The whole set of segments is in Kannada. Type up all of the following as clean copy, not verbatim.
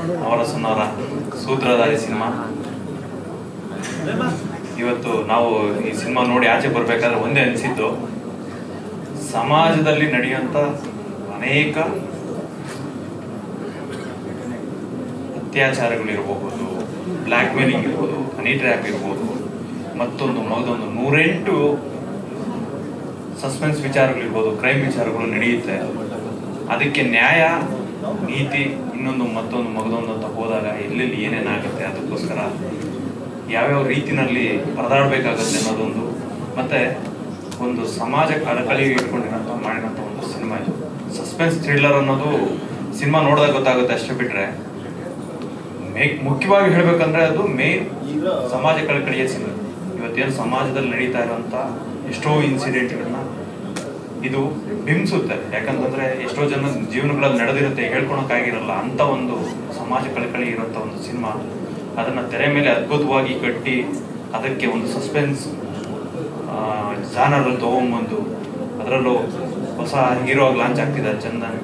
ನವರಸನವರ ಸೂತ್ರಧಾರಿ ಸಿನಿಮಾ. ಇವತ್ತು ನಾವು ಈ ಸಿನಿಮಾ ನೋಡಿ ಆಚೆ ಬರ್ಬೇಕಾದ್ರೆ ಒಂದೇ ಅನಿಸಿದ್ದು, ಸಮಾಜದಲ್ಲಿ ನಡೆಯುವಂಥ ಅನೇಕ ಅತ್ಯಾಚಾರಗಳಿರಬಹುದು, ಬ್ಲ್ಯಾಕ್ ಮೇಲಿಂಗ್ ಇರ್ಬೋದು, ಹನಿ ಟ್ರ್ಯಾಪ್ ಇರ್ಬೋದು, ಮತ್ತೊಂದು 108 ಸಸ್ಪೆನ್ಸ್ ವಿಚಾರಗಳಿರ್ಬೋದು, ಕ್ರೈಮ್ ವಿಚಾರಗಳು ನಡೆಯುತ್ತೆ. ಅದಕ್ಕೆ ನ್ಯಾಯ, ನೀತಿ, ಮತ್ತೊಂದು ಮಗದೊಂದು ಅಂತ ಹೋದಾಗ ಎಲ್ಲೆಲ್ಲಿ ಏನೇನಾಗುತ್ತೆ, ಅದಕ್ಕೋಸ್ಕರ ಯಾವ್ಯಾವ ರೀತಿನಲ್ಲಿ ಪರದಾಡಬೇಕಾಗುತ್ತೆ ಅನ್ನೋದೊಂದು, ಮತ್ತೆ ಒಂದು ಸಮಾಜ ಕಳಕಳಿ ಇಟ್ಕೊಂಡಿರೋಂಥ ಮಾಡಿರೋಂಥ ಒಂದು ಸಿನಿಮಾ ಇದು. ಸಸ್ಪೆನ್ಸ್ ಥ್ರಿಲ್ಲರ್ ಅನ್ನೋದು ಸಿನಿಮಾ ನೋಡಿದಾಗ ಗೊತ್ತಾಗುತ್ತೆ, ಅಷ್ಟೇ ಬಿಟ್ಟರೆ ಮುಖ್ಯವಾಗಿ ಹೇಳ್ಬೇಕಂದ್ರೆ ಅದು ಮೇನ್ ಸಮಾಜ ಕಳಕಳಿಯ ಸಿನಿಮಾ. ಇವತ್ತೇನು ಸಮಾಜದಲ್ಲಿ ನಡೀತಾ ಇರೋಂಥ ಎಷ್ಟೋ ಇನ್ಸಿಡೆಂಟ್ಗಳನ್ನ ಇದು ಬಿಂಬಿಸುತ್ತೆ. ಯಾಕಂತಂದ್ರೆ ಎಷ್ಟೋ ಜನ ಜೀವನಗಳಲ್ಲಿ ನಡೆದಿರುತ್ತೆ, ಹೇಳ್ಕೊಳಕ್ಕಾಗಿರಲ್ಲ ಅಂತ ಒಂದು ಸಮಾಜ ಕಳಕಳಿ ಇರೋಂಥ ಒಂದು ಸಿನಿಮಾ. ಅದನ್ನ ತೆರೆ ಮೇಲೆ ಅದ್ಭುತವಾಗಿ ಕಟ್ಟಿ ಅದಕ್ಕೆ ಒಂದು ಸಸ್ಪೆನ್ಸ್ ಜಾನರಲ್ಲಿ ತಗೊಂಬಂದು ಅದರಲ್ಲೂ ಹೊಸ ಹೀರೋ ಆಗಿ ಲಾಂಚ್ ಆಗ್ತಿದೆ ಚಂದನ್.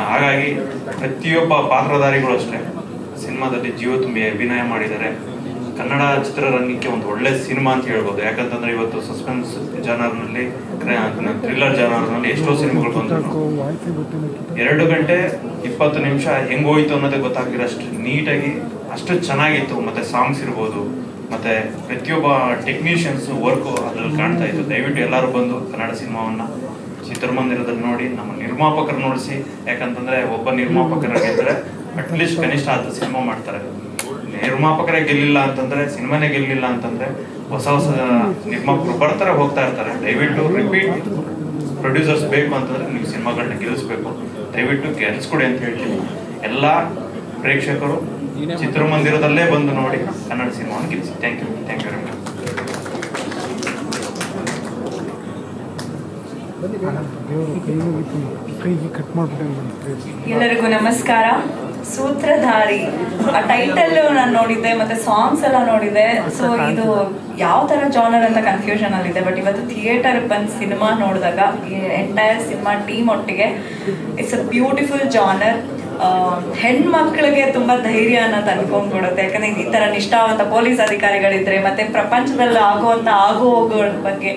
ಹಾಗಾಗಿ ಪ್ರತಿಯೊಬ್ಬ ಪಾತ್ರಧಾರಿಗಳು ಅಷ್ಟೇ ಸಿನಿಮಾದಲ್ಲಿ ಜೀವ ತುಂಬಿ ಅಭಿನಯ ಮಾಡಿದ್ದಾರೆ. ಕನ್ನಡ ಚಿತ್ರರಂಗಕ್ಕೆ ಒಂದು ಒಳ್ಳೆ ಸಿನಿಮಾ ಅಂತ ಹೇಳ್ಬೋದು. ಯಾಕಂತಂದ್ರೆ ಇವತ್ತು ಸಸ್ಪೆನ್ಸ್ ಜಾನರ್ನಲ್ಲಿ, ಥ್ರಿಲ್ಲರ್ ಜಾನರ್ನಲ್ಲಿ ಎಷ್ಟೋ ಸಿನಿಮಾಗಳು ಬಂದ್ರು. 2 ಗಂಟೆ 20 ನಿಮಿಷ ಹೆಂಗೋಯ್ತು ಅನ್ನೋದೇ ಗೊತ್ತಾಗ್ತಿರೋ ಅಷ್ಟು ನೀಟಾಗಿ, ಅಷ್ಟು ಚೆನ್ನಾಗಿತ್ತು. ಮತ್ತೆ ಸಾಂಗ್ಸ್ ಇರ್ಬೋದು, ಮತ್ತೆ ಪ್ರತಿಯೊಬ್ಬ ಟೆಕ್ನಿಷಿಯನ್ಸ್ ವರ್ಕ್ ಅದ್ರಲ್ಲಿ ಕಾಣ್ತಾ ಇತ್ತು. ದಯವಿಟ್ಟು ಎಲ್ಲರೂ ಬಂದು ಕನ್ನಡ ಸಿನಿಮಾವನ್ನ ಚಿತ್ರಮಂದಿರದಲ್ಲಿ ನೋಡಿ, ನಮ್ಮ ನಿರ್ಮಾಪಕರು ನೋಡಿಸಿ. ಯಾಕಂತಂದ್ರೆ ಒಬ್ಬ ನಿರ್ಮಾಪಕರಾಗಿದ್ರೆ ಅಟ್ಲೀಸ್ಟ್ ಕನಿಷ್ಠ ಆದ ಸಿನಿಮಾ ಮಾಡ್ತಾರೆ. ನಿರ್ಮಾಪಕರೇ ಗೆಲ್ಲಿಲ್ಲ ಅಂತಂದ್ರೆ, ಸಿನಿಮಾನೇ ಗೆಲ್ಲಿಲ್ಲ ಅಂತಂದ್ರೆ ಹೊಸ ನಿರ್ಮಾಪಕರು ಬರ್ತಾರೆ, ಹೋಗ್ತಾ ಇರ್ತಾರೆ. ದಯವಿಟ್ಟು ರಿಪೀಟ್ ಪ್ರೊಡ್ಯೂಸರ್ಸ್ ಬೇಕು ಅಂತಂದ್ರೆ ನೀವು ಸಿನಿಮಾಗಳನ್ನ ಗೆಲ್ಲಿಸ್ಬೇಕು. ದಯವಿಟ್ಟು ಗೆಲ್ಲಿಸ್ಕೊಡಿ ಅಂತ ಹೇಳ್ತೀನಿ. ಎಲ್ಲ ಪ್ರೇಕ್ಷಕರು ಚಿತ್ರಮಂದಿರದಲ್ಲೇ ಬಂದು ನೋಡಿ ಕನ್ನಡ ಸಿನಿಮಾವನ್ನು ಗೆಲ್ಲಿಸಿ. Thank you very much. ಎಲ್ಲರಿಗೂ ನಮಸ್ಕಾರ. ಸೂತ್ರಧಾರಿ ಆ ಟೈಟಲ್ ನಾನು ನೋಡಿದ್ದೆ, ಮತ್ತೆ ಸಾಂಗ್ಸ್ ಎಲ್ಲ ನೋಡಿದೆ. ಸೊ ಇದು ಯಾವ ತರ ಜಾನರ್ ಅಂತ ಕನ್ಫ್ಯೂಷನ್ ಅಲ್ಲಿದೆ. ಬಟ್ ಇವತ್ತು ಥಿಯೇಟರ್ ಬಂದು ಸಿನಿಮಾ ನೋಡಿದಾಗ ಎಂಟೈರ್ ಸಿನಿಮಾ ಟೀಮ್ ಒಟ್ಟಿಗೆ ಇಟ್ಸ್ ಅ ಬ್ಯೂಟಿಫುಲ್ ಜಾನರ್. ಹೆಣ್ಮಕ್ಳಿಗೆ ತುಂಬಾ ಧೈರ್ಯನ ತಂದ್ಕೊಂಡ್ಬಿಡುತ್ತೆ. ಯಾಕಂದ್ರೆ ಈ ತರ ನಿಷ್ಠಾವಂತ ಪೊಲೀಸ್ ಅಧಿಕಾರಿಗಳಿದ್ರೆ, ಮತ್ತೆ ಪ್ರಪಂಚದಲ್ಲಿ ಆಗುವಂತ ಆಗು ಹೋಗುಗಳ ಬಗ್ಗೆ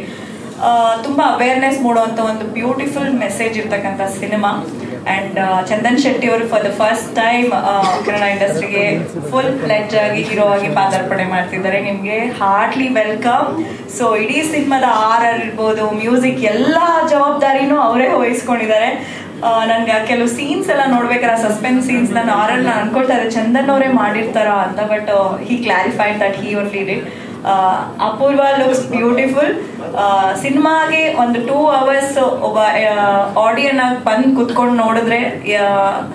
ತುಂಬಾ ಅವೇರ್ನೆಸ್ ಮೂಡುವಂತ ಒಂದು ಬ್ಯೂಟಿಫುಲ್ ಮೆಸೇಜ್ ಇರ್ತಕ್ಕಂಥ ಸಿನಿಮಾ. ಅಂಡ್ ಚಂದನ್ ಶೆಟ್ಟಿ ಅವರು for the first time Kannada ಇಂಡಸ್ಟ್ರಿಗೆ ಫುಲ್ ಫ್ಲೆಡ್ಜ್ ಆಗಿ ಹೀರೋ ಆಗಿ ಪಾದಾರ್ಪಣೆ ಮಾಡ್ತಿದ್ದಾರೆ. ನಿಮ್ಗೆ ಹಾರ್ಟ್ಲಿ ವೆಲ್ಕಮ್. ಸೊ ಇಡೀ ಸಿನಿಮಾದ ಆರ್ ಇರ್ಬೋದು, ಮ್ಯೂಸಿಕ್ ಎಲ್ಲ ಜವಾಬ್ದಾರಿನೂ ಅವರೇ ವಹಿಸ್ಕೊಂಡಿದ್ದಾರೆ. ನನ್ಗೆ ಕೆಲವು ಸೀನ್ಸ್ ಎಲ್ಲ ನೋಡ್ಬೇಕಾದ್ರೆ, ಸಸ್ಪೆನ್ಸ್ ಸೀನ್ಸ್ ನಾನು ಆರಲ್ಲಿ ಅನ್ಕೊಳ್ತಾರೆ ಚಂದನ್ ಅವರೇ ಮಾಡಿರ್ತಾರ ಅಂತ. But he clarified that he only did. Apoorva looks beautiful. ಸಿನಿಮಾಗೆ ಒಂದು 2 hours ಒಬ್ಬ ಆಡಿಯನ್ ಆಗಿ ಬಂದು ಕುತ್ಕೊಂಡು ನೋಡಿದ್ರೆ,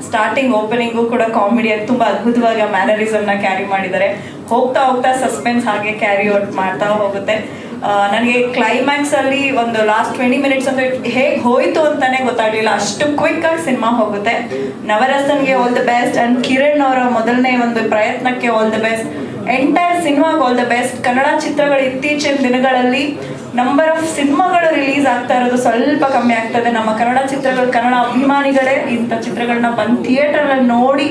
ಸ್ಟಾರ್ಟಿಂಗ್ ಓಪನಿಂಗು ಕೂಡ ಕಾಮಿಡಿಯಾಗಿ ತುಂಬಾ ಅದ್ಭುತವಾಗಿ ಮ್ಯಾನರಿಸಮ್ನ ಕ್ಯಾರಿ ಮಾಡಿದ್ದಾರೆ. ಹೋಗ್ತಾ ಹೋಗ್ತಾ ಸಸ್ಪೆನ್ಸ್ ಹಾಗೆ ಕ್ಯಾರಿ ಔಟ್ ಮಾಡ್ತಾ ಹೋಗುತ್ತೆ. ನನಗೆ ಕ್ಲೈಮ್ಯಾಕ್ಸ್ ಅಲ್ಲಿ ಒಂದು ಲಾಸ್ಟ್ 20 minutes ಅಂದ್ರೆ ಹೇಗೆ ಹೋಯ್ತು ಅಂತಾನೆ ಗೊತ್ತಾಗ್ಲಿಲ್ಲ, ಅಷ್ಟು ಕ್ವಿಕ್ ಆಗಿ ಸಿನಿಮಾ ಹೋಗುತ್ತೆ. ನವರಸನ್ಗೆ all the best. And Kiran ಅವರ ಮೊದಲನೇ ಒಂದು ಪ್ರಯತ್ನಕ್ಕೆ ಆಲ್ ದ ಬೆಸ್ಟ್. ಎಂಟೈರ್ ಸಿನಿಮಾಗೆ ಆಲ್ ದ ಬೆಸ್ಟ್. ಕನ್ನಡ ಚಿತ್ರಗಳು ಇತ್ತೀಚಿನ ದಿನಗಳಲ್ಲಿ ನಂಬರ್ ಆಫ್ ಸಿನಿಮಾಗಳು ರಿಲೀಸ್ ಆಗ್ತಾ ಇರೋದು ಸ್ವಲ್ಪ ಕಮ್ಮಿ ಆಗ್ತದೆ. ನಮ್ಮ ಕನ್ನಡ ಚಿತ್ರಗಳು, ಕನ್ನಡ ಅಭಿಮಾನಿಗಳೇ ಇಂಥ ಚಿತ್ರಗಳನ್ನ ಬಂದು ಥಿಯೇಟರ್ ಅಲ್ಲಿ ನೋಡಿ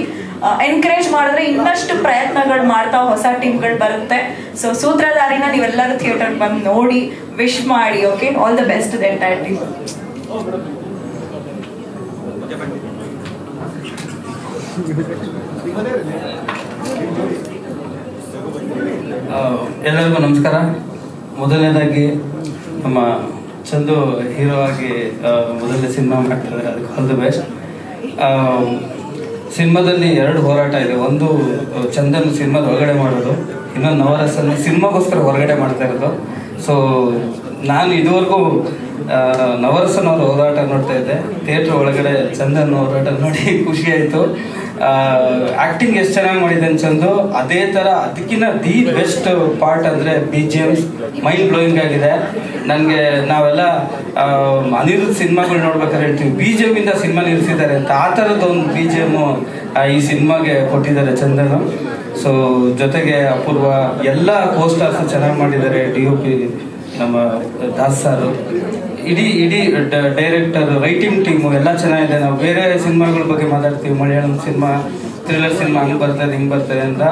ಎನ್ಕರೇಜ್ ಮಾಡಿದ್ರೆ ಇನ್ನಷ್ಟು ಪ್ರಯತ್ನಗಳು ಮಾಡ್ತಾ ಹೊಸ ಟೀಮ್ಗಳು ಬರುತ್ತೆ. ಸೊ ಸೂತ್ರಧಾರಿನ ನೀವೆಲ್ಲರೂ ಥಿಯೇಟರ್ ಬಂದು ನೋಡಿ, ವಿಶ್ ಮಾಡಿ. Okay, all the best the entire team. ಎಲ್ಲರಿಗೂ ನಮಸ್ಕಾರ. ಮೊದಲನೇದಾಗಿ ನಮ್ಮ ಚಂದು ಹೀರೋ ಆಗಿ ಮೊದಲನೇ ಸಿನಿಮಾ ಮಾಡ್ತಿದ್ದಾರೆ, ಅದಕ್ಕೆ ಆಲ್ ದ ಬೆಸ್ಟ್. ಸಿನಿಮಾದಲ್ಲಿ 2 ಹೋರಾಟ ಇದೆ. ಒಂದು ಚಂದನ್ ಸಿನಿಮಾದ ಹೊರಗಡೆ ಮಾಡೋದು, ಇನ್ನೊಂದು ನವರಸನ ಸಿನಿಮಾಗೋಸ್ಕರ ಹೊರಗಡೆ ಮಾಡ್ತಾ ಇರೋದು. ಸೊ ನಾನು ಇದುವರೆಗೂ ನವರಸನ್ ಅವ್ರ ಹೋರಾಟ ನೋಡ್ತಾ ಇದ್ದೆ, ಥಿಯೇಟ್ರ್ ಒಳಗಡೆ ಚಂದನ್ ಹೋರಾಟ ನೋಡಿ ಖುಷಿ ಆಯಿತು. ಆ್ಯಕ್ಟಿಂಗ್ ಎಷ್ಟು ಚೆನ್ನಾಗಿ ಮಾಡಿದ್ದಾನೆ ಚಂದು. ಅದೇ ಥರ ಅದಕ್ಕಿಂತ ದಿ ಬೆಸ್ಟ್ ಪಾರ್ಟ್ ಅಂದರೆ BGM ಮೈಂಡ್ ಬ್ಲೋಯಿಂಗ್ ಆಗಿದೆ ನನಗೆ. ನಾವೆಲ್ಲ ಅನಿರುದ್ಧ್ ಸಿನಿಮಾಗಳು ನೋಡ್ಬೇಕಾದ್ರೆ ಹೇಳ್ತೀವಿ BGM ಇಂದ ಸಿನಿಮಾ ನಿಲ್ಲಿಸಿದ್ದಾರೆ ಅಂತ. ಆ ಥರದ್ದು ಒಂದು BGM ಈ ಸಿನಿಮಾಗೆ ಕೊಟ್ಟಿದ್ದಾರೆ ಚಂದನ್. ಸೊ ಜೊತೆಗೆ ಅಪೂರ್ವ, ಎಲ್ಲ ಪೋಸ್ಟರ್ಸ್ ಚೆನ್ನಾಗಿ ಮಾಡಿದ್ದಾರೆ. DOP ನಮ್ಮ ದಾಸ್ ಸಾರು, ಇಡೀ ಡೈರೆಕ್ಟರ್, ರೈಟಿಂಗ್ ಟೀಮು ಎಲ್ಲ ಚೆನ್ನಾಗಿದೆ. ನಾವು ಬೇರೆ ಸಿನಿಮಾಗಳ ಬಗ್ಗೆ ಮಾತಾಡ್ತೀವಿ, ಮಲಯಾಳಂ ಸಿನಿಮಾ, ಥ್ರಿಲ್ಲರ್ ಸಿನಿಮಾ ಹಂಗೆ ಬರ್ತದೆ ಹಿಂಗೆ ಬರ್ತದೆ ಅಂತ.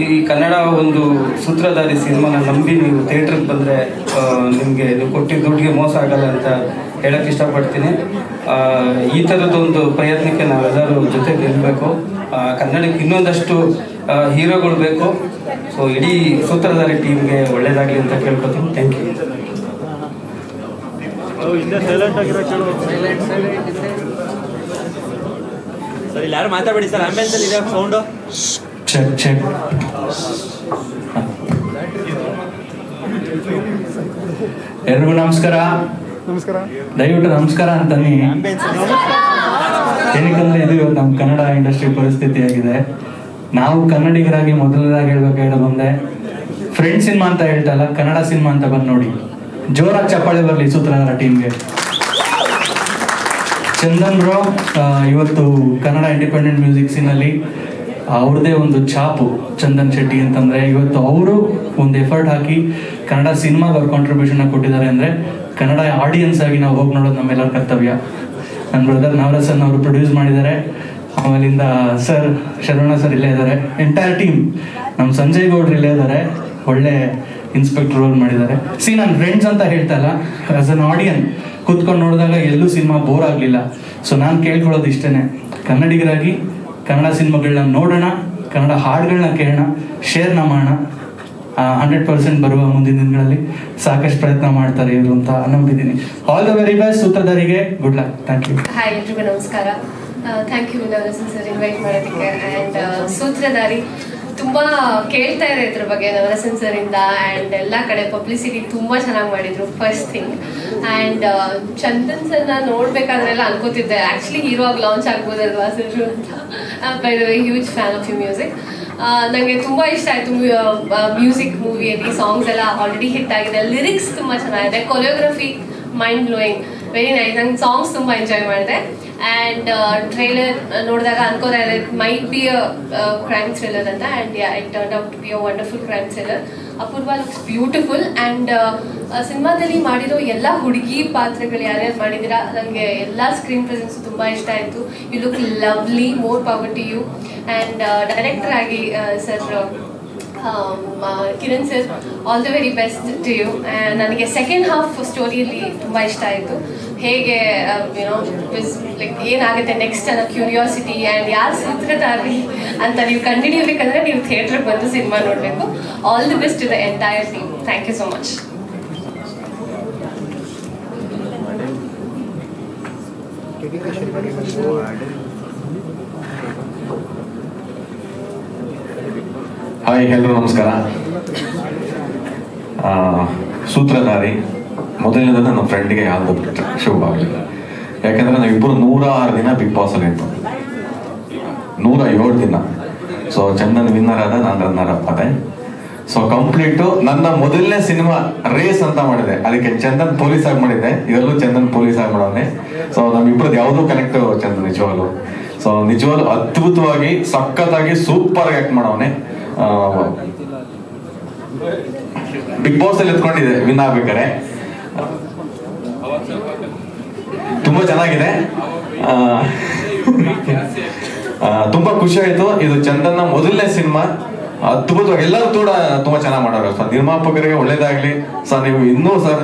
ಈ ಕನ್ನಡ ಒಂದು ಸೂತ್ರಧಾರಿ ಸಿನಿಮಾನ ನಂಬಿ ನೀವು ಥಿಯೇಟ್ರಿಗೆ ಬಂದರೆ ನಿಮಗೆ ನೀವು ಕೊಟ್ಟಿದ್ದ ದುಡ್ಡಿಗೆ ಮೋಸ ಆಗಲ್ಲ ಅಂತ ಹೇಳಕ್ಕೆ ಇಷ್ಟಪಡ್ತೀನಿ. ಈ ಥರದ್ದೊಂದು ಪ್ರಯತ್ನಕ್ಕೆ ನಾವೆಲ್ಲರೂ ಜೊತೆ ನಿಲ್ಲಬೇಕು. ಕನ್ನಡಕ್ಕೆ ಇನ್ನೊಂದಷ್ಟು ಹೀರೋಗಳು ಬೇಕು. ಸೊ ಇಡೀ ಸೂತ್ರಧಾರಿ ಟೀಮ್ಗೆ ಒಳ್ಳೇದಾಗಲಿ ಅಂತ ಕೇಳ್ಕೊತೀನಿ. Thank you. ಸರ್ ಇಲ್ಲಿ ಯಾರು ಮಾತಾಡಬೇಡಿ ಸರ್, ಆಂಬ್ಯುಲೆನ್ಸ್ ಅಲ್ಲಿ ಇದೆ ಸೌಂಡು. ಚೆಕ್. ಎಲ್ರಿಗೂ ನಮಸ್ಕಾರ. ದಯವಿಟ್ಟು ನಮಸ್ಕಾರ ಅಂತಾನೆ. ಏನಕ್ಕಂದ್ರೆ ಇದು ಇವತ್ತು ನಮ್ಮ ಕನ್ನಡ ಇಂಡಸ್ಟ್ರಿ ಪರಿಸ್ಥಿತಿ ಆಗಿದೆ. ನಾವು ಕನ್ನಡಿಗರಾಗಿ ಮೊದಲನೇದಾಗಿ ಹೇಳ ಬಂದೆ, ಫ್ರೆಂಡ್ ಸಿನಿಮಾ ಅಂತ ಹೇಳ್ತಲ್ಲ, ಕನ್ನಡ ಸಿನಿಮಾ ಅಂತ ಬಂದು ನೋಡಿ. ಜೋರಾಗಿ ಚಪ್ಪಾಳೆ ಬರಲಿ ಸೂತ್ರಧಾರ ಟೀಮ್ಗೆ. ಚಂದನ್ ಬ್ರೋ ಇವತ್ತು ಕನ್ನಡ ಇಂಡಿಪೆಂಡೆಂಟ್ ಮ್ಯೂಸಿಕ್ ಸೀನಲ್ಲಿ ಅವ್ರದ್ದೇ ಒಂದು ಛಾಪು. ಚಂದನ್ ಶೆಟ್ಟಿ ಅಂತಂದರೆ ಇವತ್ತು ಅವರು ಒಂದು ಎಫರ್ಟ್ ಹಾಕಿ ಕನ್ನಡ ಸಿನಿಮಾಗೆ ಅವ್ರ ಕಾಂಟ್ರಿಬ್ಯೂಷನ್ನ ಕೊಟ್ಟಿದ್ದಾರೆ ಅಂದರೆ ಕನ್ನಡ ಆಡಿಯನ್ಸ್ ಆಗಿ ನಾವು ಹೋಗಿ ನೋಡೋದು ನಮ್ಮೆಲ್ಲರ ಕರ್ತವ್ಯ. ನನ್ನ ಬ್ರದರ್ ನವರಸನ್ ಅವರು ಪ್ರೊಡ್ಯೂಸ್ ಮಾಡಿದ್ದಾರೆ. ಆಮೇಲಿಂದ ಸರ್ ಶರವಣ ಸರ್ ಇಲ್ಲೇ ಇದ್ದಾರೆ. ಎಂಟೈರ್ ಟೀಮ್, ನಮ್ಮ ಸಂಜಯ್ ಗೌಡ್ರು ಇಲ್ಲೇ ಇದ್ದಾರೆ, ಒಳ್ಳೆ ಇನ್ಸ್ಪೆಕ್ಟರ್ ರೋಲ್ ಮಾಡಿದ್ದಾರೆ. ನಾನು ಫ್ರೆಂಡ್ಸ್ ಅಂತ ಹೇಳ್ತಾ ಇಲ್ಲ, ಆಸ್ ಅನ್ ಆಡಿಯನ್ ಕೂತ್ಕೊಂಡು ನೋಡಿದಾಗ ಎಲ್ಲೂ ಸಿನಿಮಾ ಬೋರ್ ಆಗಲಿಲ್ಲ. ಸೊ ನಾನು ಕೇಳ್ಕೊಳ್ಳೋದು ಇಷ್ಟೇ, ಕನ್ನಡಿಗರಾಗಿ ಕನ್ನಡ ಸಿನಿಮಾಗಳನ್ನ ನೋಡೋಣ, ಕನ್ನಡ ಹಾಡುಗಳನ್ನ ಕೇಳೋಣ, ಶೇರ್ನ ಮಾಡೋಣ. 100% ಬರುವ ಮುಂದಿನ ದಿನಗಳಲ್ಲಿ ಸಾಕಷ್ಟು ಪ್ರಯತ್ನ ಮಾಡ್ತಾರೆ ಇವರು ಅಂತ ನಂಬಿದ್ದೀನಿ. ಆಲ್ ದ ವೆರಿ ಬೆಸ್ಟ್ ಸೂತ್ರಧಾರಿಗೆ. Good luck. Thank you. Hi ಎಲ್ರಿಗೂ ನಮಸ್ಕಾರ. Thank you Navarasan sir invite ಮಾಡೋದಕ್ಕೆ. ಆ್ಯಂಡ್ ಸೂತ್ರಧಾರಿ ತುಂಬ ಕೇಳ್ತಾ ಇದೆ ಇದ್ರ ಬಗ್ಗೆ ನವರಸನ್ ಸರ್ ಇಂದ. ಆ್ಯಂಡ್ ಎಲ್ಲ ಕಡೆ ಪಬ್ಲಿಸಿಟಿ ತುಂಬ ಚೆನ್ನಾಗಿ ಮಾಡಿದ್ರು, ಫಸ್ಟ್ ಥಿಂಗ್. ಆ್ಯಂಡ್ ಚಂದನ್ ಸರ್ನ ನೋಡ್ಬೇಕಾದ್ರೆಲ್ಲ ಅನ್ಕೋತಿದ್ದೆ ಆ್ಯಕ್ಚುಲಿ ಹೀರೋ ಆಗಿ ಲಾಂಚ್ ಆಗ್ಬೋದಲ್ವಾ ಸರ್ ಅಂತ. By the way huge fan of you music. ನನಗೆ ತುಂಬ ಇಷ್ಟ ಆಯಿತು ಮ್ಯೂಸಿಕ್ ಮೂವಿಯಲ್ಲಿ. ಸಾಂಗ್ಸ್ ಎಲ್ಲ ಆಲ್ರೆಡಿ ಹಿಟ್ ಆಗಿದೆ, ಲಿರಿಕ್ಸ್ ತುಂಬ ಚೆನ್ನಾಗಿದೆ, choreography mind blowing, very nice. ನಂಗೆ ಸಾಂಗ್ಸ್ ತುಂಬ ಎಂಜಾಯ್ ಮಾಡಿದೆ. ಆ್ಯಂಡ್ ಟ್ರೈಲರ್ ನೋಡಿದಾಗ ಅನ್ಕೋತಾ ಇದೆ might be a crime thriller ಅಂತ. And it turn out to be a wonderful crime thriller. Apoorva looks beautiful. And ಸಿನಿಮಾದಲ್ಲಿ ಮಾಡಿರೋ ಎಲ್ಲ ಹುಡುಗಿ ಪಾತ್ರಗಳು ಯಾರ್ಯಾರು ಮಾಡಿದ್ದೀರಾ, ನನಗೆ ಎಲ್ಲ ಸ್ಕ್ರೀನ್ ಪ್ರೆಸೆನ್ಸ್ ತುಂಬ ಇಷ್ಟ ಆಯಿತು. You look lovely, more power to you. And director ಆಗಿ sir Kiran sir, all the very best to you. ನನಗೆ ಸೆಕೆಂಡ್ ಹಾಫ್ ಸ್ಟೋರಿಯಲ್ಲಿ ತುಂಬ ಇಷ್ಟ ಆಯಿತು. ಹೇಗೆ ಯುನೋ ಲೈಕ್ ಏನಾಗುತ್ತೆ ನೆಕ್ಸ್ಟ್ ಅನ್ನೋ ಕ್ಯೂರಿಯಾಸಿಟಿ. ಆ್ಯಂಡ್ ಯಾರು ಸೂತ್ರಧಾರಿ ಅಂತ ನೀವು ಕಂಡುಹಿಡಿಯಬೇಕಂದ್ರೆ ನೀವು ಥಿಯೇಟ್ರಿಗೆ ಬಂದು ಸಿನಿಮಾ ನೋಡಬೇಕು. All the best to the entire team. Thank you so much. Hi ಎಲ್ರಿಗೂ ನಮಸ್ಕಾರ. ಸೂತ್ರಧಾರಿ ಮೊದಲನೇದ ನನ್ನ ಫ್ರೆಂಡ್ಗೆ ಯಾವ್ದು ಶುಭವಾಗಲಿ. ಯಾಕಂದ್ರೆ ನಾವಿಬ್ಬರು 106 ದಿನ ಬಿಗ್ ಬಾಸ್ ಅಲ್ಲಿ ಇತ್ತು, 107 ದಿನ. ಸೊ ಚಂದನ್ ವಿನ್ನರ್ ಆದ, ನಾನು ರನ್ನರ್ ಅದೇ. ಸೊ ಕಂಪ್ಲೀಟು ನನ್ನ ಮೊದಲನೇ ಸಿನಿಮಾ ರೇಸ್ ಅಂತ ಮಾಡಿದೆ, ಅದಕ್ಕೆ ಚಂದನ್ ಪೊಲೀಸ್ ಆಗಿ ಮಾಡಿದ್ದೆ. ಇದರಲ್ಲೂ ಚಂದನ್ ಪೊಲೀಸ್ ಆಗಿ ಮಾಡೋನೆ. ಸೊ ನಮ್ಮಿಬ್ಬರದ್ದು ಯಾವುದೂ ಕನೆಕ್ಟ್ ಚಂದನ್ ನಿಜವಾಗ್ಲು. ಸೊ ನಿಜವಾಗ್ಲು ಅದ್ಭುತವಾಗಿ ಸಖತ್ತಾಗಿ ಸೂಪರ್ ಆಗಿ ಆಕ್ಟ್ ಮಾಡೋನೆ. ಬಿಗ್ ಬಾಸ್ ಅಲ್ಲಿ ಎತ್ಕೊಂಡಿದೆ ವಿನ್ ಆಗ್ಬೇಕಾರೆ. ತುಂಬಾ ಚೆನ್ನಾಗಿದೆ, ತುಂಬಾ ಖುಷಿ ಆಯ್ತು. ಇದು ಚಂದನ್ನ ಮೊದಲನೇ ಸಿನಿಮಾ, ಅದ್ಭುತವಾಗಿ ಎಲ್ಲರೂ ಕೂಡ ತುಂಬಾ ಚೆನ್ನಾಗಿ ಮಾಡೋರು ಸರ್. ನಿರ್ಮಾಪಕರಿಗೆ ಒಳ್ಳೇದಾಗ್ಲಿ ಸರ್. ನೀವು ಇನ್ನೂ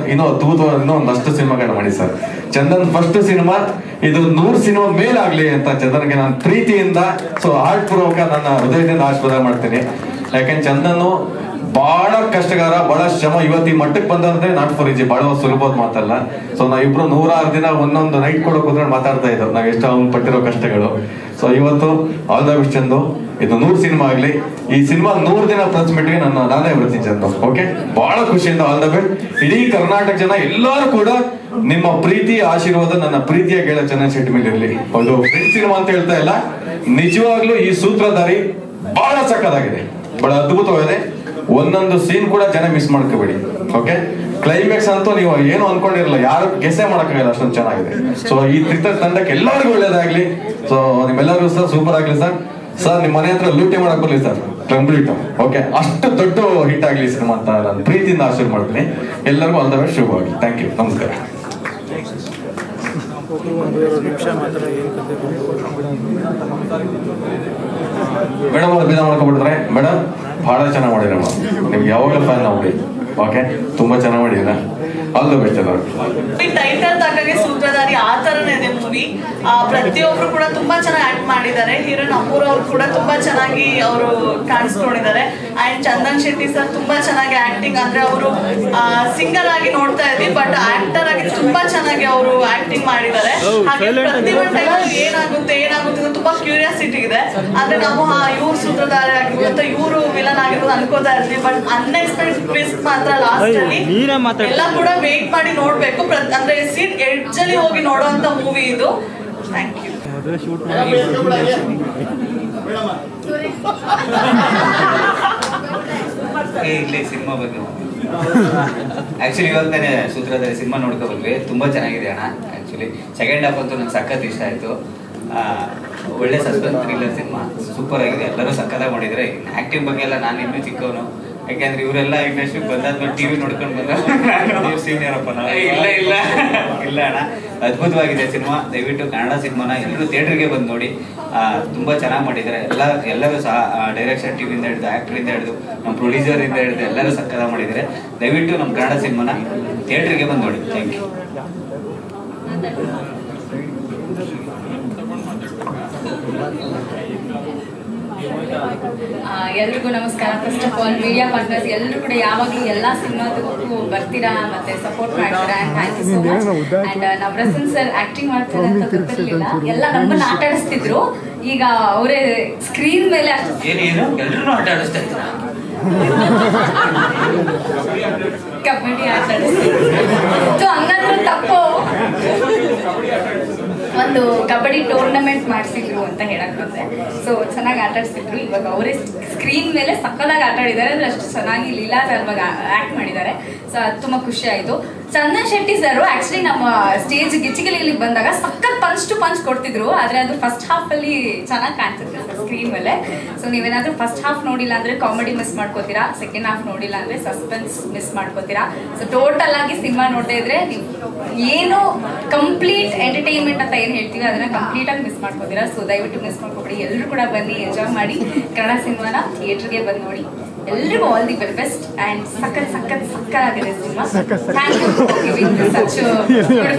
ಅದ್ಭುತವಾದ ಇನ್ನೂ ಒಂದಷ್ಟು ಸಿನಿಮಾಗಳನ್ನ ಮಾಡಿ ಸರ್. ಚಂದನ್ ಫಸ್ಟ್ ಸಿನಿಮಾ, ಇದು 100 ಸಿನಿಮಾ ಮೇಲಾಗ್ಲಿ ಅಂತ ಚಂದನ್ಗೆ ನಾನು ಪ್ರೀತಿಯಿಂದ, ಸೊ ಹಾರ್ಟ್ ಪೂರ್ವಕ ನನ್ನ ಹೃದಯದಿಂದ ಆಶೀರ್ವಾದ ಮಾಡ್ತೀನಿ. ಯಾಕಂದ್ರೆ ಚಂದನ್ ಬಹಳ ಕಷ್ಟಗಾರ, ಬಹಳ ಶ್ರಮ. ಇವತ್ತು ಈ ಮಟ್ಟಕ್ಕೆ ಬಂದಂದ್ರೆ ನಾಟ್ ಫಾರ್ ಈಜಿ, ಬಹಳ ಸುಲಭದ ಮಾತಲ್ಲ. ಸೊ ನಾವಿಬ್ರು 106 ದಿನ ಒಂದೊಂದು ನೈಟ್ ಕೊಡೋ ಕೂತ್ಕೊಂಡು ಮಾತಾಡ್ತಾ ಇದ್ದೋ ನಾವ್ ಎಷ್ಟು ಅವ್ನು ಪಟ್ಟಿರೋ ಕಷ್ಟಗಳು. ಸೊ ಇವತ್ತು ಆಲ್ ದ ಬೆಸ್ಟ್ ಚಂದು. ಇದು 100 ಸಿನಿಮಾ ಆಗ್ಲಿ. ಈ ಸಿನಿಮಾ 100 ದಿನ ಪ್ರೆಸ್ ಮೀಟ್ಗೆ ನಾನೇ ಬರ್ತೀನಿ ಚಂದು. ಓಕೆ, ಬಹಳ ಖುಷಿಯಿಂದ ಆಲ್ ದ ಬೆಸ್ಟ್. ಇಡೀ ಕರ್ನಾಟಕ ಜನ ಎಲ್ಲರೂ ಕೂಡ ನಿಮ್ಮ ಪ್ರೀತಿ ಆಶೀರ್ವಾದ ನನ್ನ ಪ್ರೀತಿಯ ಗೆಳ ಚಂದನ್ ಶೆಟ್ಟಿ ಮೇಲೆ ಇರಲಿ. ಒಂದು ಫ್ರೆಂಡ್ ಸಿನಿಮಾ ಅಂತ ಹೇಳ್ತಾ ಇಲ್ಲ, ನಿಜವಾಗ್ಲೂ ಈ ಸೂತ್ರಧಾರಿ ಬಹಳ ಸಕ್ಕತ್ತಾಗಿದೆ, ಬಹಳ ಅದ್ಭುತವಾಗಿದೆ. ಒಂದೊಂದು ಸೀನ್ ಕೂಡ ಜನ ಮಿಸ್ ಮಾಡ್ಕೋಬೇಡಿ. ಓಕೆ, ಕ್ಲೈಮ್ಯಾಕ್ಸ್ ಅಂತೂ ನೀವು ಏನು ಅನ್ಕೊಂಡಿರಲ್ಲ, ಯಾರು ಗೆಸೆ ಮಾಡಕ್ಕಾಗಲ್ಲ, ಅಷ್ಟೊಂದು ಚೆನ್ನಾಗಿದೆ. ಸೊ ಈ ತಂಡಕ್ಕೆ ಎಲ್ಲರಿಗೂ ಒಳ್ಳೇದಾಗ್ಲಿ. ಸೊ ನಿಮ್ಮೆಲ್ಲರಿಗೂ ಸರ್ ಸೂಪರ್ ಆಗ್ಲಿ ಸರ್. ಸರ್ ನಿಮ್ಮ ಮನೆ ಹತ್ರ ಲೂಟಿ ಮಾಡಕ್ ಬರ್ಲಿ ಸರ್, ಕಂಪ್ಲೀಟ್. ಓಕೆ, ಅಷ್ಟು ದೊಡ್ಡ ಹಿಟ್ ಆಗ್ಲಿ ಸಿನಿಮಾ ಅಂತ ನಾನು ಪ್ರೀತಿಯಿಂದ ಆಶೀರ್ವಾದ ಮಾಡ್ತೀನಿ. ಎಲ್ಲರಿಗೂ ಆಲ್ ದ ಬೆಸ್ಟ್, ಶುಭವಾಗಿ. ಥ್ಯಾಂಕ್ ಯು, ನಮಸ್ಕಾರ. ಮೇಡಮ್ ಅವ್ರು ಅಭಿನಯ ಮಾಡ್ಕೊಂಡ್ಬಿಡ್ತಾರೆ. ಮೇಡಮ್ ಬಹಳ ಚೆನ್ನಾಗಿ ಮಾಡಿರಮ್ಮ, ನಿಮ್ಗೆ ಯಾವಾಗಲೂ ಫ್ಯಾನ್ ನಾವು. ಓಕೆ, ತುಂಬಾ ಚೆನ್ನಾಗಿ ಮಾಡಿದ್ದೀರಾ. ಆಲ್ ದ ಬೆಸ್ಟ್ ಎಲ್ಲರೂ. ಟೈಟಲ್ ತಕ್ಕಾಗೆ ಸೂತ್ರಧಾರಿ ಆ ತರನೇ ಇದೆ ಮೂವಿ. ಪ್ರತಿಯೊಬ್ರು ಕೂಡ ತುಂಬಾ ಚೆನ್ನಾಗಿ ಆಕ್ಟ್ ಮಾಡಿದ್ದಾರೆ. ಹೀರೋಯಿನ್ ಅಪೂರ್ವ ಅವರು ಕೂಡ ತುಂಬಾ ಚೆನ್ನಾಗಿ ಅವರು ಕಾಣಿಸ್ಕೊಂಡಿದ್ದಾರೆ. ಅಂಡ್ ಚಂದನ್ ಶೆಟ್ಟಿ ಸರ್ ತುಂಬಾ ಚೆನ್ನಾಗಿ ಆಕ್ಟಿಂಗ್, ಅಂದ್ರೆ ಅವರು ಸಿಂಗರ್ ಆಗಿ ನೋಡ್ತಾ ಇದ್ವಿ, ಬಟ್ ಆಕ್ಟರ್ ಆಗಿ ತುಂಬಾ ಚೆನ್ನಾಗಿ ಅವರು ಆಕ್ಟಿಂಗ್ ಮಾಡಿದ್ದಾರೆ. ಹಾಗೆ ಪ್ರತಿಯೊಂದು ಟೈಮ್ ಏನಾಗುತ್ತೆ ಅಂತ ತುಂಬಾ ಕ್ಯೂರಿಯಾಸಿಟಿ ಇದೆ. ಅಂದ್ರೆ ನಾವು ಇವ್ರು ಸೂತ್ರಧಾರಿ ಆಗಿರ್ಬೋದು ಅಥವಾ ಇವರು ವಿಲನ್ ಆಗಿರ್ಬೋದು ಅನ್ಕೋತಾ ಇರ್ತೀವಿ, ಬಟ್ ಅನ್ಎಕ್ಸ್ಪೆಕ್ಟೆಡ್ ಟ್ವಿಸ್ಟ್ ಮಾತ್ರ ಲಾಸ್ಟ್ ಅಲ್ಲಿ ಎಲ್ಲ ಕೂಡ ವೇಟ್ ಮಾಡಿ ನೋಡ್ಬೇಕು. ಅಂದ್ರೆ ಸೀಟ್ ಎಡ್ಜ್ ಅಲ್ಲಿ ಹೋಗಿ ನೋಡುವಂತ ಮೂವಿ ಇದು. Thank you. ಇಲ್ಲಿ ಸಿನಿಮಾ ಬಗ್ಗೆ ಆಕ್ಚುಲಿ ಇವಾಗ ತಾನೇ ಸೂತ್ರಧಾರಿ ಸಿನಿಮಾ ನೋಡ್ಕೊ ಬಂದ್ವಿ. ತುಂಬಾ ಚೆನ್ನಾಗಿದೆ ಅಣ್ಣ. ಆಕ್ಚುಲಿ ಸೆಕೆಂಡ್ ಹಾಫ್ ಅಂತೂ ನಂಗೆ ಸಖತ್ ಇಷ್ಟ ಆಯ್ತು. ಒಳ್ಳೆ ಸಸ್ಪೆನ್ಸ್ ಥ್ರಿಲ್ಲರ್ ಸಿನಿಮಾ, ಸೂಪರ್ ಆಗಿದೆ. ಎಲ್ಲರೂ ಸಕ್ಕತ್ತಾಗಿ ಮಾಡಿದ್ರೆ. ಆಕ್ಟಿಂಗ್ ಬಗ್ಗೆ ಎಲ್ಲ ನಾನು ಇನ್ನೂ ಚಿಕ್ಕವನು, ಯಾಕೆಂದ್ರೆ ಇವರೆಲ್ಲ ಇಂಡಸ್ಟ್ರಿಗೆ ಬಂದಾದ್ಮೇಲೆ ಟಿವಿ ನೋಡ್ಕೊಂಡು ಬಂದ ಸೀನಿಯರಪ್ಪ. ಇಲ್ಲ ಇಲ್ಲ ಇಲ್ಲ ಅಣ್ಣ, ಅದ್ಭುತವಾಗಿದೆ ಸಿನಿಮಾ. ದಯವಿಟ್ಟು ಕನ್ನಡ ಸಿನಿಮಾನ ಎಲ್ಲರೂ ಥಿಯೇಟ್ರಿಗೆ ಬಂದು ನೋಡಿ. ತುಂಬಾ ಚೆನ್ನಾಗಿ ಮಾಡಿದ್ದಾರೆ. ಎಲ್ಲರೂ ಸಹ ಡೈರೆಕ್ಷನ್ ಟೀಮಿಂದ ಹಿಡಿದು, ಆಕ್ಟರಿಂದ ಹಿಡಿದು, ನಮ್ಮ ಪ್ರೊಡ್ಯೂಸರ್ ಇಂದ ಹಿಡಿದು ಎಲ್ಲರೂ ಸಕ್ಕತ್ತಾಗಿ ಮಾಡಿದ್ದಾರೆ. ದಯವಿಟ್ಟು ನಮ್ಮ ಕನ್ನಡ ಸಿನಿಮಾನ ಥಿಯೇಟ್ರಿಗೆ ಬಂದು ನೋಡಿ. Thank you. ಎಲ್ರಿಗೂ ನಮಸ್ಕಾರ. First of all media partners ಎಲ್ಲರೂ ಕೂಡ ಯಾವಾಗಲೂ ಎಲ್ಲ ಸಿನಿಮಾದಕ್ಕೂ ಬರ್ತೀರಾ ಮತ್ತೆ ಸಪೋರ್ಟ್ ಮಾಡ್ತೀರಾ. Thank you so much. And Navarasan sir acting ಮಾಡ್ತಾರೆ ಅಂತ ಗೊತ್ತಿರಲಿಲ್ಲ, ಎಲ್ಲ ನಮ್ಮನ್ನ ಆಟ ಆಡಿಸ್ತಿದ್ರು. ಈಗ ಅವರೇ ಸ್ಕ್ರೀನ್ ಮೇಲೆ ಎಲ್ಲರೂ ಆಟ ಆಡಿಸ್ತಾ ಇದ್ರು. ಕಬಡ್ಡಿ ಆಟ ಆಡಿಸ್ತಿದ್ರು. ಹಂಗಂದ್ರೆ ತಪ್ಪು. ಒಂದು ಕಬಡ್ಡಿ ಟೂರ್ನಮೆಂಟ್ ಮಾಡಿಸಿದ್ರು ಅಂತ ಹೇಳಕ್ ಬಂದೆ. ಸೊ ಚೆನ್ನಾಗಿ ಆಟ ಆಡಿಸಿದ್ರು. ಇವಾಗ ಅವರೇ ಸ್ಕ್ರೀನ್ ಮೇಲೆ ಸಕ್ಕದಾಗಿ ಆಟ ಆಡಿದ್ದಾರೆ. ಅಂದ್ರೆ ಅಷ್ಟು ಚೆನ್ನಾಗಿ ಲೀಲಾಜಾಲವಾಗಿ ಆಕ್ಟ್ ಮಾಡಿದ್ದಾರೆ. ಸೊ ಅದು ತುಂಬ ಖುಷಿ ಆಯಿತು. ಚಂದನ್ ಶೆಟ್ಟಿ ಸರ್ ಆಕ್ಚುಲಿ ನಮ್ಮ ಸ್ಟೇಜ್ ಗಿಚ್ಚಿಗಿಲಿಗೆ ಬಂದಾಗ ಸಖತ್ ಪಂಚ್ ಟು ಪಂಚ್ ಕೊಡ್ತಿದ್ರು. ಆದರೆ ಅದು ಫಸ್ಟ್ ಹಾಫಲ್ಲಿ ಚೆನ್ನಾಗಿ ಕಾಣ್ತಿತ್ತು ಸ್ಕ್ರೀನ್ ಮೇಲೆ. ಸೊ ನೀವೇನಾದರೂ ಫಸ್ಟ್ ಹಾಫ್ ನೋಡಿಲ್ಲ ಅಂದರೆ ಕಾಮಿಡಿ ಮಿಸ್ ಮಾಡ್ಕೋತೀರಾ, ಸೆಕೆಂಡ್ ಹಾಫ್ ನೋಡಿಲ್ಲ ಅಂದರೆ ಸಸ್ಪೆನ್ಸ್ ಮಿಸ್ ಮಾಡ್ಕೋತೀರಾ. ಸೊ ಟೋಟಲ್ ಆಗಿ ಸಿನಿಮಾ ನೋಡದೇ ಇದ್ರೆ ನೀವು ಏನು ಕಂಪ್ಲೀಟ್ ಎಂಟರ್ಟೈನ್ಮೆಂಟ್ ಅಂತ ಏನು ಹೇಳ್ತೀವಿ ಅದನ್ನ ಕಂಪ್ಲೀಟಾಗಿ ಮಿಸ್ ಮಾಡ್ಕೋತೀರಾ. ಸೊ ದಯವಿಟ್ಟು ಮಿಸ್ ಮಾಡ್ಕೊಬೇಡಿ. ಎಲ್ಲರೂ ಕೂಡ ಬನ್ನಿ, ಎಂಜಾಯ್ ಮಾಡಿ. ಕನ್ನಡ ಸಿನಿಮಾನ ಥಿಯೇಟ್ರಿಗೆ ಬಂದು ನೋಡಿ. ಎಲ್ರಿಗೂ all the very best. And ಸಕ್ಕತ್ತಾಗಿದೆ cinema. Thank you for giving such beautiful.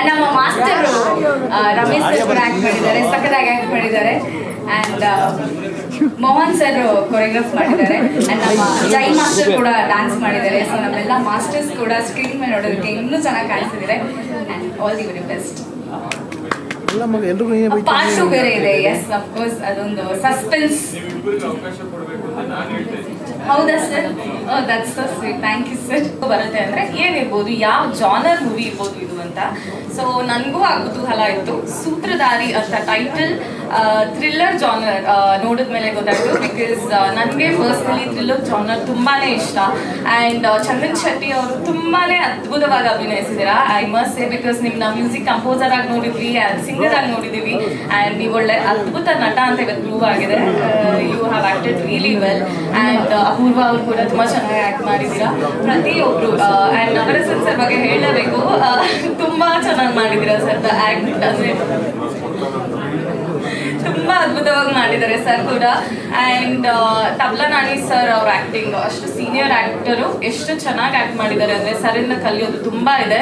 ನಮ್ಮ ಮಾಸ್ಟರ್ ರಮೇಶ್ ಸರ್ ಕೂಡ ಆ್ಯಕ್ಟ್ ಮಾಡಿದ್ದಾರೆ, ಸಕ್ಕತ್ತಾಗಿ ಆ್ಯಕ್ಟ್ ಮಾಡಿದ್ದಾರೆ. ಆ್ಯಂಡ್ ಮೋಹನ್ ಸರ್ ಕೊರಿಯೋಗ್ರಾಫ್ ಮಾಡಿದ್ದಾರೆ. ಆ್ಯಂಡ್ ನಮ್ಮ ಜೈ ಮಾಸ್ಟರ್ ಕೂಡ ಡ್ಯಾನ್ಸ್ ಮಾಡಿದ್ದಾರೆ. ಸೊ ನಮ್ಮೆಲ್ಲ ಮಾಸ್ಟರ್ಸ್ ಕೂಡ ಸ್ಕ್ರೀನ್ ಮೇಲೆ ನೋಡೋದಕ್ಕೆ ಇನ್ನೂ ಚೆನ್ನಾಗಿ ಕಾಣಿಸ್ತಿದ್ದಾರೆ. And all the very best. Part 2 ಬೇರೆ ಇದೆ. ಎಸ್ ಅಫ್ಕೋರ್ಸ್, ಅದೊಂದು ಸಸ್ಪೆನ್ಸ್. ಹೌದಾ sir? That's so sweet. Thank you sir. ಬರುತ್ತೆ ಅಂದರೆ ಏನಿರ್ಬೋದು, ಯಾವ ಜಾನರ್ ಮೂವಿ ಇರ್ಬೋದು ಇದು ಅಂತ. ಸೊ ನನಗೂ ಆ ಕುತೂಹಲ ಇತ್ತು. ಸೂತ್ರಧಾರಿ ಅಂತ ಟೈಟಲ್ ಥ್ರಿಲ್ಲರ್ ಜಾನರ್ ನೋಡಿದ ಮೇಲೆ ಗೊತ್ತಾಯಿತು. ಬಿಕಾಸ್ ನನಗೆ ಪರ್ಸ್ನಲಿ ಥ್ರಿಲ್ಲರ್ ಜಾನರ್ ತುಂಬಾ ಇಷ್ಟ. ಆ್ಯಂಡ್ ಚಂದನ್ ಶೆಟ್ಟಿ ಅವರು ತುಂಬಾ ಅದ್ಭುತವಾಗಿ ಅಭಿನಯಿಸಿದ್ದೀರಾ, ಐ ಮಸ್ಟ್ ಸೇ. ಬಿಕಾಸ್ ನಿಮ್ಮನ್ನ ಮ್ಯೂಸಿಕ್ ಕಂಪೋಸರ್ ಆಗಿ ನೋಡಿದ್ವಿ, ಸಿಂಗರ್ ಆಗಿ ನೋಡಿದ್ದೀವಿ. ಆ್ಯಂಡ್ ನೀವು ಒಳ್ಳೆ ಅದ್ಭುತ ನಟ ಅಂತ ಇವತ್ತು ಪ್ರೂವ್ ಆಗಿದೆ. You have acted really well. And Apoorva ಅವರು ಕೂಡ ತುಂಬ ಚೆನ್ನಾಗಿ ಆ್ಯಕ್ಟ್ ಮಾಡಿದ್ದೀರಾ ಪ್ರತಿಯೊಬ್ಬರು. ಆ್ಯಂಡ್ ನವರಸನ್ ಸರ್ ಬಗ್ಗೆ ಹೇಳಬೇಕು, ತುಂಬ ಚೆನ್ನಾಗಿ ಮಾಡಿದ್ದೀರಾ ಸರ್. ಆ್ಯಕ್ಟ್ ಅಂದರೆ ತುಂಬ ಅದ್ಭುತವಾಗಿ ಮಾಡಿದ್ದಾರೆ ಸರ್ ಕೂಡ. ಆ್ಯಂಡ್ ತಬ್ಲಾ ನಾಣಿ ಸರ್ ಅವ್ರ ಆ್ಯಕ್ಟಿಂಗ್, ಅಷ್ಟು ಸೀನಿಯರ್ ಆ್ಯಕ್ಟರು ಎಷ್ಟು ಚೆನ್ನಾಗಿ ಆ್ಯಕ್ಟ್ ಮಾಡಿದ್ದಾರೆ ಅಂದರೆ ಸರಿಂದ ಕಲಿಯೋದು ತುಂಬ ಇದೆ.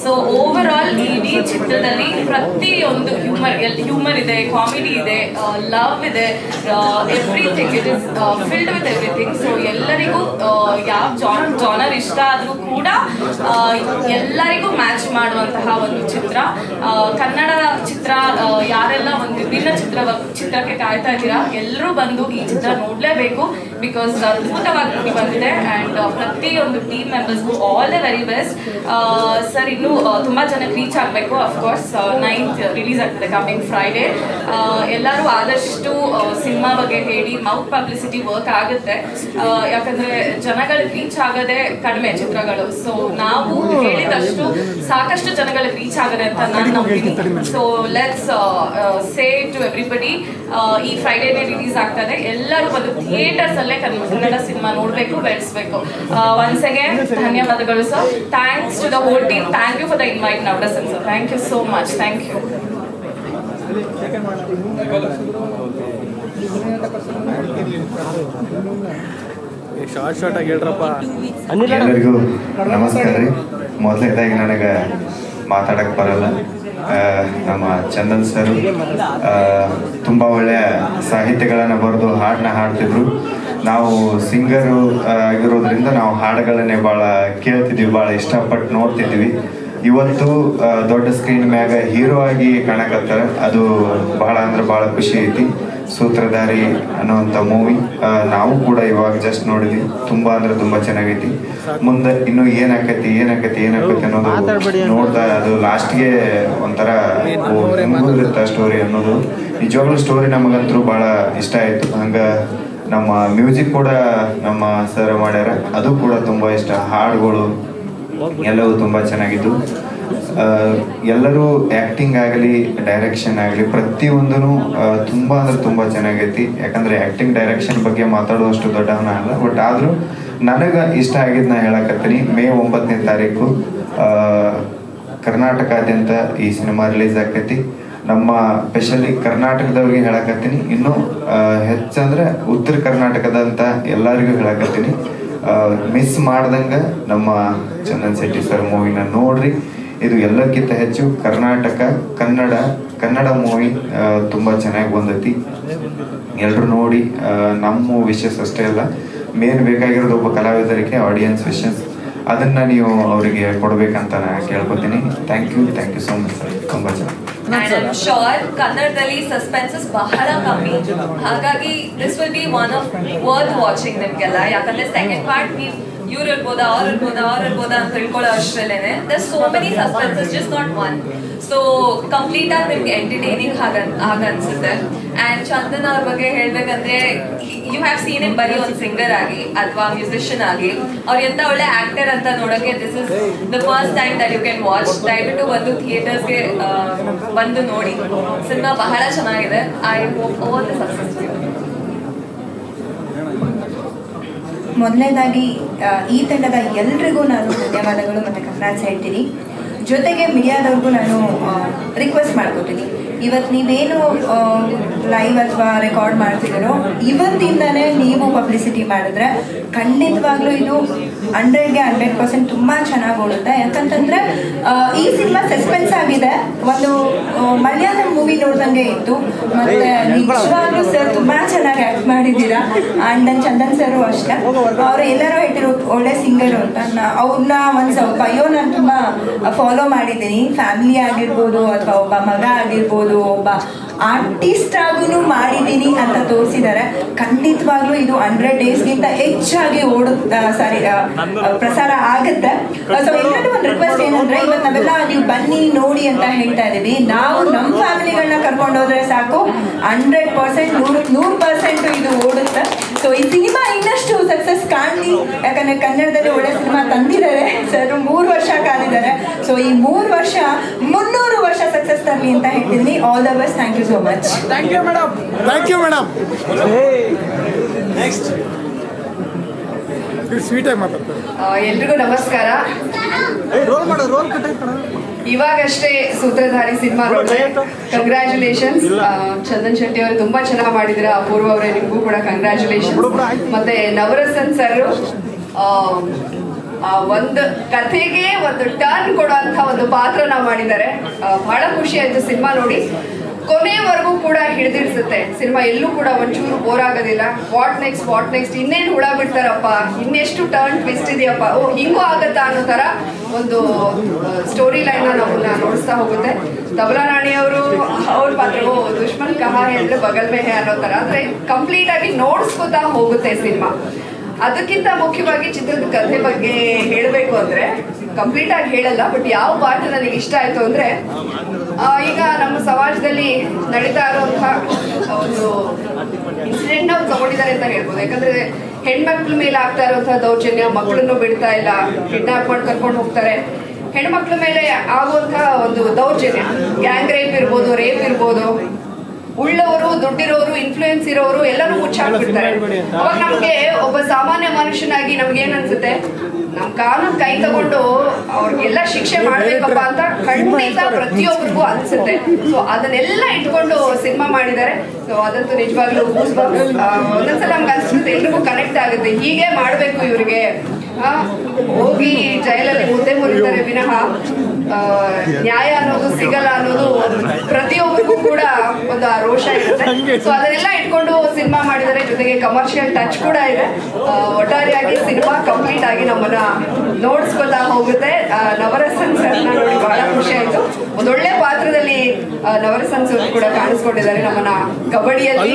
ಸೊ ಓವರ್ ಆಲ್ ಇಡೀ ಚಿತ್ರದಲ್ಲಿ ಪ್ರತಿಯೊಂದು ಹ್ಯೂಮರ್ ಇದೆ, ಕಾಮಿಡಿ ಇದೆ, ಲವ್ ಇದೆ, everything. It is filled with everything. So ಎಲ್ಲರಿಗೂ ಯಾವ ಜಾನರ್ ಇಷ್ಟ ಆದರೂ ಕೂಡ ಎಲ್ಲರಿಗೂ ಮ್ಯಾಚ್ ಮಾಡುವಂತಹ ಒಂದು ಚಿತ್ರ. ಕನ್ನಡ ಚಿತ್ರ ಯಾರೆಲ್ಲ ಒಂದು ವಿಭಿನ್ನ ಚಿತ್ರಕ್ಕೆ ಕಾಯ್ತಾ ಇದ್ದೀರಾ, ಎಲ್ಲರೂ ಬಂದು ಈ ಚಿತ್ರ ನೋಡಲೇಬೇಕು. ಬಿಕಾಸ್ ಅದ್ಭುತವಾಗಿ ಬಂದಿದೆ. ಆ್ಯಂಡ್ ಪ್ರತಿಯೊಂದು ಟೀಮ್ ಮೆಂಬರ್ಸ್ಗೂ all the very best. Sir ಇನ್ನೂ ತುಂಬ ಜನಕ್ಕೆ ರೀಚ್ ಆಗಬೇಕು. ಅಫ್ಕೋರ್ಸ್ 9th ರಿಲೀಸ್ ಆಗ್ತದೆ, ಕಮಿಂಗ್ ಫ್ರೈಡೇ. ಎಲ್ಲರೂ ಆದಷ್ಟು ಸಿನಿಮಾ ಬಗ್ಗೆ ಹೇಳಿ, ಮೌತ್ ಪಬ್ಲಿಸಿಟಿ ವರ್ಕ್ ಆಗುತ್ತೆ. ಯಾಕಂದರೆ ಜನಗಳಿಗೆ ರೀಚ್ ಆಗೋದೇ ಕಡಿಮೆ ಚಿತ್ರಗಳು. ಸೊ ನಾವು ಹೇಳಿದಷ್ಟು ಸಾಕಷ್ಟು ಜನಗಳಿಗೆ ರೀಚ್ ಆಗದೆ ಅಂತ ನಾನು ನಂಬ್ತೀನಿ. So let's say to everybody, ಈ ಫ್ರೈಡೇನೇ ರಿಲೀಸ್ ರಿಲೀಸ್ ಆಗ್ತಾ ಇದೆ. ಎಲ್ಲರೂ ಬಂದು ಥಿಯೇಟರ್ಸ್ ಅಲ್ಲೇ ಕನ್ನಡ ಸಿನಿಮಾ ನೋಡ್ಬೇಕು, ಬೆಳೆಸ್ಬೇಕು. ಒನ್ಸ್ ಅಗೇನ್ ಧನ್ಯವಾದಗಳು sir. Thanks to the whole team. Thank you for the invite Navarasan sir. Thank you so much. Thank you. Short ಆಗಿ ಹೇಳ್ರಪ್ಪ. ಎಲ್ಲರಿಗೂ ನಮಸ್ಕಾರ ರೀ. ಮೊದಲನೇದಾಗಿ ನನಗೆ ಮಾತಾಡಕ್ಕೆ ಬರಲ್ಲ. ನಮ್ಮ ಚಂದನ್ ಸರ್ ತುಂಬ ಒಳ್ಳೆಯ ಸಾಹಿತ್ಯಗಳನ್ನು ಬರೆದು ಹಾಡನ್ನ ಹಾಡ್ತಿದ್ರು. ನಾವು ಸಿಂಗರು ಆಗಿರೋದ್ರಿಂದ ನಾವು ಹಾಡುಗಳನ್ನೇ ಭಾಳ ಕೇಳ್ತಿದ್ವಿ, ಭಾಳ ಇಷ್ಟಪಟ್ಟು ನೋಡ್ತಿದ್ವಿ. ಇವತ್ತು ದೊಡ್ಡ ಸ್ಕ್ರೀನ್ ಮ್ಯಾಗ ಹೀರೋ ಆಗಿ ಕಾಣಕತ್ತಾರ, ಅದು ಭಾಳ ಅಂದ್ರೆ ಭಾಳ ಖುಷಿ ಐತಿ. ಸೂತ್ರಧಾರಿ ಅನ್ನೋವಂಥ ಮೂವಿ ನಾವು ಕೂಡ ಇವಾಗ ಜಸ್ಟ್ ನೋಡಿದ್ವಿ. ತುಂಬಾ ಅಂದ್ರೆ ತುಂಬಾ ಚೆನ್ನಾಗೈತಿ. ಮುಂದೆ ಇನ್ನು ಏನಾಕತಿ ಅನ್ನೋದು ನೋಡ್ತಾ ಅದು ಲಾಸ್ಟ್ಗೆ ಒಂಥರ ಇರುತ್ತೆ ಸ್ಟೋರಿ ಅನ್ನೋದು. ನಿಜವಾಗ್ಲೂ ಸ್ಟೋರಿ ನಮಗಂತೂ ಭಾಳ ಇಷ್ಟ ಆಯ್ತು. ಹಂಗ ನಮ್ಮ ಮ್ಯೂಸಿಕ್ ಕೂಡ ನಮ್ಮ ಸರ್ ಮಾಡ್ಯಾರ, ಅದು ಕೂಡ ತುಂಬಾ ಇಷ್ಟ. ಹಾಡುಗಳು ಎಲ್ಲವೂ ತುಂಬ ಚೆನ್ನಾಗಿದ್ದು. ಎಲ್ಲರೂ ಆ್ಯಕ್ಟಿಂಗ್ ಆಗಲಿ ಡೈರೆಕ್ಷನ್ ಆಗಲಿ ಪ್ರತಿಯೊಂದೂ ತುಂಬ ಅಂದ್ರೆ ತುಂಬ ಚೆನ್ನಾಗೈತಿ. ಯಾಕಂದರೆ ಆ್ಯಕ್ಟಿಂಗ್ ಡೈರೆಕ್ಷನ್ ಬಗ್ಗೆ ಮಾತಾಡುವಷ್ಟು ದೊಡ್ಡವನ ಅಲ್ಲ, ಬಟ್ ಆದರೂ ನನಗೆ ಇಷ್ಟ ಆಗಿದ್ದು ನಾ ಹೇಳಕತ್ತೀನಿ. ಮೇ 9ನೇ ತಾರೀಕು ಕರ್ನಾಟಕಾದ್ಯಂತ ಈ ಸಿನಿಮಾ ರಿಲೀಸ್ ಆಕೈತಿ. ನಮ್ಮ ಸ್ಪೆಷಲಿ ಕರ್ನಾಟಕದವ್ರಿಗೆ ಹೇಳಕತ್ತೀನಿ, ಇನ್ನೂ ಹೆಚ್ಚಂದ್ರೆ ಉತ್ತರ ಕರ್ನಾಟಕದಂತ ಎಲ್ಲರಿಗೂ ಹೇಳಕತ್ತೀನಿ, ಮಿಸ್ ಮಾಡ್ದಂಗೆ ನಮ್ಮ ಚಂದನ್ ಶೆಟ್ಟಿ ಸರ್ ಮೂವಿನ ನೋಡ್ರಿ. ಇದು ಎಲ್ಲಕ್ಕಿಂತ ಹೆಚ್ಚು ಕನ್ನಡ ಮೂವಿ ತುಂಬ ಚೆನ್ನಾಗಿ ಬಂದೈತಿ. ಎಲ್ಲರೂ ನೋಡಿ. ನಮ್ಮ ವಿಶಸ್ ಅಷ್ಟೇ ಅಲ್ಲ, ಮೇನ್ ಬೇಕಾಗಿರೋದು ಒಬ್ಬ ಕಲಾವಿದರಿಗೆ ಆಡಿಯನ್ಸ್ ವಿಶಸ್, ಅದನ್ನ ನೀವು ಅವರಿಗೆ ಕೊಡ್ಬೇಕಂತ ನಾನು ಕೇಳ್ಕೊತೀನಿ. Thank you so much sir. ತುಂಬ ಚೆನ್ನಾಗಿ. And I'm sure ಕನ್ನಡದಲ್ಲಿ ಸಸ್ಪೆನ್ಸಸ್ ಬಹಳ ಕಮ್ಮಿ, ಹಾಗಾಗಿ this will be one of worth watching ನಿಮ್ಗೆಲ್ಲ. ಯಾಕಂದ್ರೆ ಸೆಕೆಂಡ್ ಪಾರ್ಟ್ ನೀವು ಇವ್ರು ಇರ್ಬೋದಾ ಅಂತ ತಿಳ್ಕೊಳ್ಳೋ ಅಷ್ಟರಲ್ಲೇನೆ there so many suspenses, just not one. So complete ಆಗಿ ನಿಮ್ಗೆ ಎಂಟರ್ಟೈನಿಂಗ್ ಆಗ ಅನ್ಸುತ್ತೆ. ಅಂಡ್ ಚಂದನ್ ಅವ್ರ ಬಗ್ಗೆ ಹೇಳ್ಬೇಕಂದ್ರೆ, ಯು ಹ್ಯಾವ್ ಸೀನ್ ಇಮ್ ಬರೀ ಒಂದು ಸಿಂಗರ್ ಆಗಿ ಅಥವಾ ಮ್ಯೂಸಿಷಿಯನ್ ಆಗಿ. ಅವ್ರು ಎಂತ ಒಳ್ಳೆ ಆಕ್ಟರ್ ಅಂತ ನೋಡೋಕೆ this is the first time that you can watch. ದಯವಿಟ್ಟು ಬಂದು ಥಿಯೇಟರ್ಸ್ಗೆ ಬಂದು ನೋಡಿ. ಸಿನಿಮಾ ಬಹಳ ಚೆನ್ನಾಗಿದೆ. I hope all the success. ಮೊದಲನೇದಾಗಿ ಈ ತಂಡದ ಎಲ್ರಿಗೂ ನಾನು ಧನ್ಯವಾದಗಳು ಮತ್ತು ಕಂಗ್ರಾಟ್ಸ್ ಹೇಳ್ತೀನಿ. ಜೊತೆಗೆ ಮೀಡಿಯಾದವ್ರಿಗೂ ನಾನು ರಿಕ್ವೆಸ್ಟ್ ಮಾಡ್ಕೋತೀನಿ, ಇವತ್ತು ನೀವೇನು ಲೈವ್ ಅಥವಾ ರೆಕಾರ್ಡ್ ಮಾಡ್ತಿದ್ದೀರೋ ಇವತ್ತಿಂದನೇ ನೀವು ಪಬ್ಲಿಸಿಟಿ ಮಾಡಿದ್ರೆ ಖಂಡಿತವಾಗ್ಲೂ ಇದು 100ಗೆ 100% ತುಂಬ ಚೆನ್ನಾಗಿ ಓಡುತ್ತೆ. ಯಾಕಂತಂದರೆ ಈ ಸಿನಿಮಾ ಸಸ್ಪೆನ್ಸ್ ಆಗಿದೆ, ಒಂದು ಮಲಯಾಳಂ ಮೂವಿ ನೋಡ್ದಂಗೆ ಇತ್ತು. ಮತ್ತು ನಿಜವಾಗ್ಲೂ ಸರ್ ತುಂಬ ಚೆನ್ನಾಗಿ ಆ್ಯಕ್ಟ್ ಮಾಡಿದ್ದೀರಾ. ಆ್ಯಂಡ್ ನನ್ನ ಚಂದನ್ ಸರು ಅಷ್ಟೇ, ಅವರು ಎಲ್ಲರೂ ಹೇಳ್ತಿರೋ ಒಳ್ಳೆ ಸಿಂಗರು ಅಂತ. ಅವ್ರನ್ನ ಒಂದು ಸ್ವಲ್ಪ ನಾನು ತುಂಬ ಫಾಲೋ ಮಾಡಿದ್ದೀನಿ. ಫ್ಯಾಮಿಲಿ ಆಗಿರ್ಬೋದು ಅಥವಾ ಒಬ್ಬ ಮಗ ಆಗಿರ್ಬೋದು, ಒಬ್ಬ ಆರ್ಟಿಸ್ಟ್ ಆಗೂ ಮಾಡಿದ್ದೀನಿ ಅಂತ ತೋರಿಸಿದ್ದಾರೆ. ಖಂಡಿತವಾಗ್ಲೂ ಇದು 100 ಡೇಸ್ಗಿಂತ ಹೆಚ್ಚಾಗಿ ಪ್ರಸಾರ ಆಗುತ್ತೆ. ಸೊ ಎಲ್ಲರೂ ಒಂದು ರಿಕ್ವೆಸ್ಟ್ ಏನಂದ್ರೆ, ಇವತ್ತು ನಾವೆಲ್ಲ ನೀವು ಬನ್ನಿ ನೋಡಿ ಅಂತ ಹೇಳ್ತಾ ಇದೀವಿ. ನಾವು ನಮ್ಮ ಫ್ಯಾಮಿಲಿಗಳನ್ನ ಕರ್ಕೊಂಡು ಹೋದ್ರೆ ಸಾಕು, 100% 100% ಇದು ಓಡುತ್ತೆ. ಸೊ ಈ ಸಿನಿಮಾ ಇನ್ನಷ್ಟು ಸಕ್ಸಸ್ ಕಾಣಲಿ. ಯಾಕಂದ್ರೆ ಕನ್ನಡದಲ್ಲಿ ಒಳ್ಳೆ ಸಿನಿಮಾ ತಂದಿದ್ದಾರೆ ಸರ್, 3 ವರ್ಷ ಕಾದಿದ್ದಾರೆ. ಸೊ ಈ 3 ವರ್ಷ 300 ವರ್ಷ ಸಕ್ಸಸ್ ತರಲಿ ಅಂತ ಹೇಳ್ತಿದ್ದೀನಿ. All the best. Thank you so much. Thank you madam. Next sweet ಆಗಿ ಮಾತಾಡ್ತಾರೆ. ಎಲ್ರಿಗೂ ನಮಸ್ಕಾರ. ಇವಾಗಷ್ಟೇ ಸೂತ್ರಧಾರಿ ಸಿನಿಮಾ ನೋಡಿದೆ. ಕಂಗ್ರ್ಯಾಚುಲೇಷನ್ಸ್. ಚಂದನ್ ಶೆಟ್ಟಿ ಅವರು ತುಂಬಾ ಚೆನ್ನಾಗಿ ಮಾಡಿದ್ರೆ. ಅಪೂರ್ವ ಅವರೇ, ನಿಮಗೂ ಕೂಡ ಕಂಗ್ರ್ಯಾಚುಲೇಷನ್ಸ್. ಮತ್ತೆ ನವರಸನ್ ಸರ್ ಒಂದು ಕಥೆಗೆ ಒಂದು ಟರ್ನ್ ಕೊಡುವಂತ ಒಂದು ಪಾತ್ರನ ಮಾಡಿದ್ದಾರೆ. ಬಹಳ ಖುಷಿ ಆಯ್ತು ಸಿನಿಮಾ ನೋಡಿ. ಕೊನೆವರೆಗೂ ಕೂಡ ಹಿಡಿದಿಡ್ಸುತ್ತೆ ಸಿನಿಮಾ. ಎಲ್ಲೂ ಕೂಡ ಒಂಚೂರು ಬೋರ್ ಆಗೋದಿಲ್ಲ. ವಾಟ್ ನೆಕ್ಸ್ಟ್ ಇನ್ನೇನು ಹುಳ ಬಿಡ್ತಾರಪ್ಪ, ಇನ್ನೆಷ್ಟು ಟರ್ನ್ ಟ್ವಿಸ್ಟ್ ಇದೆಯಪ್ಪ, ಓ ಹಿಂಗೂ ಆಗತ್ತಾ ಅನ್ನೋ ತರ ಒಂದು ಸ್ಟೋರಿ ಲೈನ್ ನಮ್ಮನ್ನ ನೋಡಿಸ್ತಾ ಹೋಗುತ್ತೆ. ತಬಲಾ ರಾಣಿ ಅವರು ಅವ್ರ ಪಾತ್ರ, ಓ ದುಶ್ಮನ್ ಕಹಾ ಹೇಳಿದ್ರೆ ಬಗಲ್ ಮೇ ಹೇ ಅನ್ನೋ ತರ, ಅಂದ್ರೆ ಕಂಪ್ಲೀಟ್ ಆಗಿ ನೋಡಿಸ್ಕೊತಾ ಹೋಗುತ್ತೆ ಸಿನಿಮಾ. ಅದಕ್ಕಿಂತ ಮುಖ್ಯವಾಗಿ ಚಿತ್ರದ ಕಥೆ ಬಗ್ಗೆ ಹೇಳಬೇಕು ಅಂದ್ರೆ, ಕಂಪ್ಲೀಟ್ ಆಗಿ ಹೇಳಲ್ಲ, ಬಟ್ ಯಾವ ಪಾಠ ನನಗೆ ಇಷ್ಟ ಆಯ್ತು ಅಂದ್ರೆ, ಈಗ ನಮ್ಮ ಸಮಾಜದಲ್ಲಿ ನಡೀತಾ ಇರುವಂತಹ ಒಂದು ಇನ್ಸಿಡೆಂಟ್ ನಾವು ತಗೊಂಡಿದ್ದಾರೆ ಅಂತ ಹೇಳ್ಬೋದು. ಯಾಕಂದ್ರೆ ಹೆಣ್ಮಕ್ಳ ಮೇಲೆ ಆಗ್ತಾ ಇರುವಂತಹ ದೌರ್ಜನ್ಯ, ಮಕ್ಕಳನ್ನು ಬಿಡ್ತಾ ಇಲ್ಲ, ಕಿಡ್ನಾಪ್ ಮಾಡಿ ಕರ್ಕೊಂಡು ಹೋಗ್ತಾರೆ. ಹೆಣ್ಮಕ್ಳ ಮೇಲೆ ಆಗುವಂತಹ ಒಂದು ದೌರ್ಜನ್ಯ, ಗ್ಯಾಂಗ್ ರೇಪ್ ಇರ್ಬೋದು, ಉಳ್ಳವರು, ದುಡ್ಡಿರೋರು, ಇನ್ಫ್ಲೂಯೆನ್ಸ್ ಇರೋರು ಎಲ್ಲರೂ ಮುಚ್ಚಾಕ್ಬಿಡ್ತಾರೆ. ಅವಾಗ ನಮ್ಗೆ ಒಬ್ಬ ಸಾಮಾನ್ಯ ಮನುಷ್ಯನಾಗಿ ನಮ್ಗೆ ಏನ್ ಅನ್ಸುತ್ತೆ, ನಮ್ ಕಾನೂನು ಕೈ ತಗೊಂಡು ಅವ್ರಿಗೆಲ್ಲ ಶಿಕ್ಷೆ ಮಾಡ್ಬೇಕಪ್ಪ ಅಂತ ಖಂಡಿತ ಪ್ರತಿಯೊಬ್ಬರಿಗೂ ಅನ್ಸುತ್ತೆ. ಸೊ ಅದನ್ನೆಲ್ಲ ಇಟ್ಕೊಂಡು ಸಿನಿಮಾ ಮಾಡಿದ್ದಾರೆ. ಸೊ ಅದಂತೂ ನಿಜವಾಗ್ಲೂ ಒಂದೊಂದ್ಸಲ ನಮ್ಗೆ ಅನ್ಸುತ್ತೆ, ಎಲ್ರಿಗೂ ಕನೆಕ್ಟ್ ಆಗುತ್ತೆ, ಹೀಗೆ ಮಾಡ್ಬೇಕು ಇವ್ರಿಗೆ. ಹೋಗಿ ಜೈಲಲ್ಲಿ ಮುದ್ದೆ ಮುರಿತಾರೆ ವಿನಃ ನ್ಯಾಯ ಅನ್ನೋದು ಸಿಗಲ್ಲ ಅನ್ನೋದು ಪ್ರತಿಯೊಬ್ಬರಿಗೂ ಕೂಡ ಒಂದು ಆ ರೋಷ ಇರುತ್ತೆ. ಸೊ ಅದನ್ನೆಲ್ಲ ಇಟ್ಕೊಂಡು ಸಿನಿಮಾ ಮಾಡಿದರೆ, ಜೊತೆಗೆ ಕಮರ್ಷಿಯಲ್ ಟಚ್ ಕೂಡ ಇದೆ. ಒಟ್ಟಾರೆಯಾಗಿ ಸಿನಿಮಾ ಕಂಪ್ಲೀಟ್ ಆಗಿ ನಮ್ಮನ್ನ ನೋಡಿಸ್ಕೊತಾ ಹೋಗುತ್ತೆ. ನವರಸನ್ ಸರ್ನ ನೋಡಿ ಬಹಳ ಖುಷಿ ಆಯ್ತು. ಒಂದೊಳ್ಳೆ ಪಾತ್ರದಲ್ಲಿ ನವರಸನ್ ಸರ್ ಕೂಡ ಕಾಣಿಸ್ಕೊಂಡಿದ್ದಾರೆ. ನಮ್ಮನ್ನ ಕಬಡ್ಡಿಯಲ್ಲಿ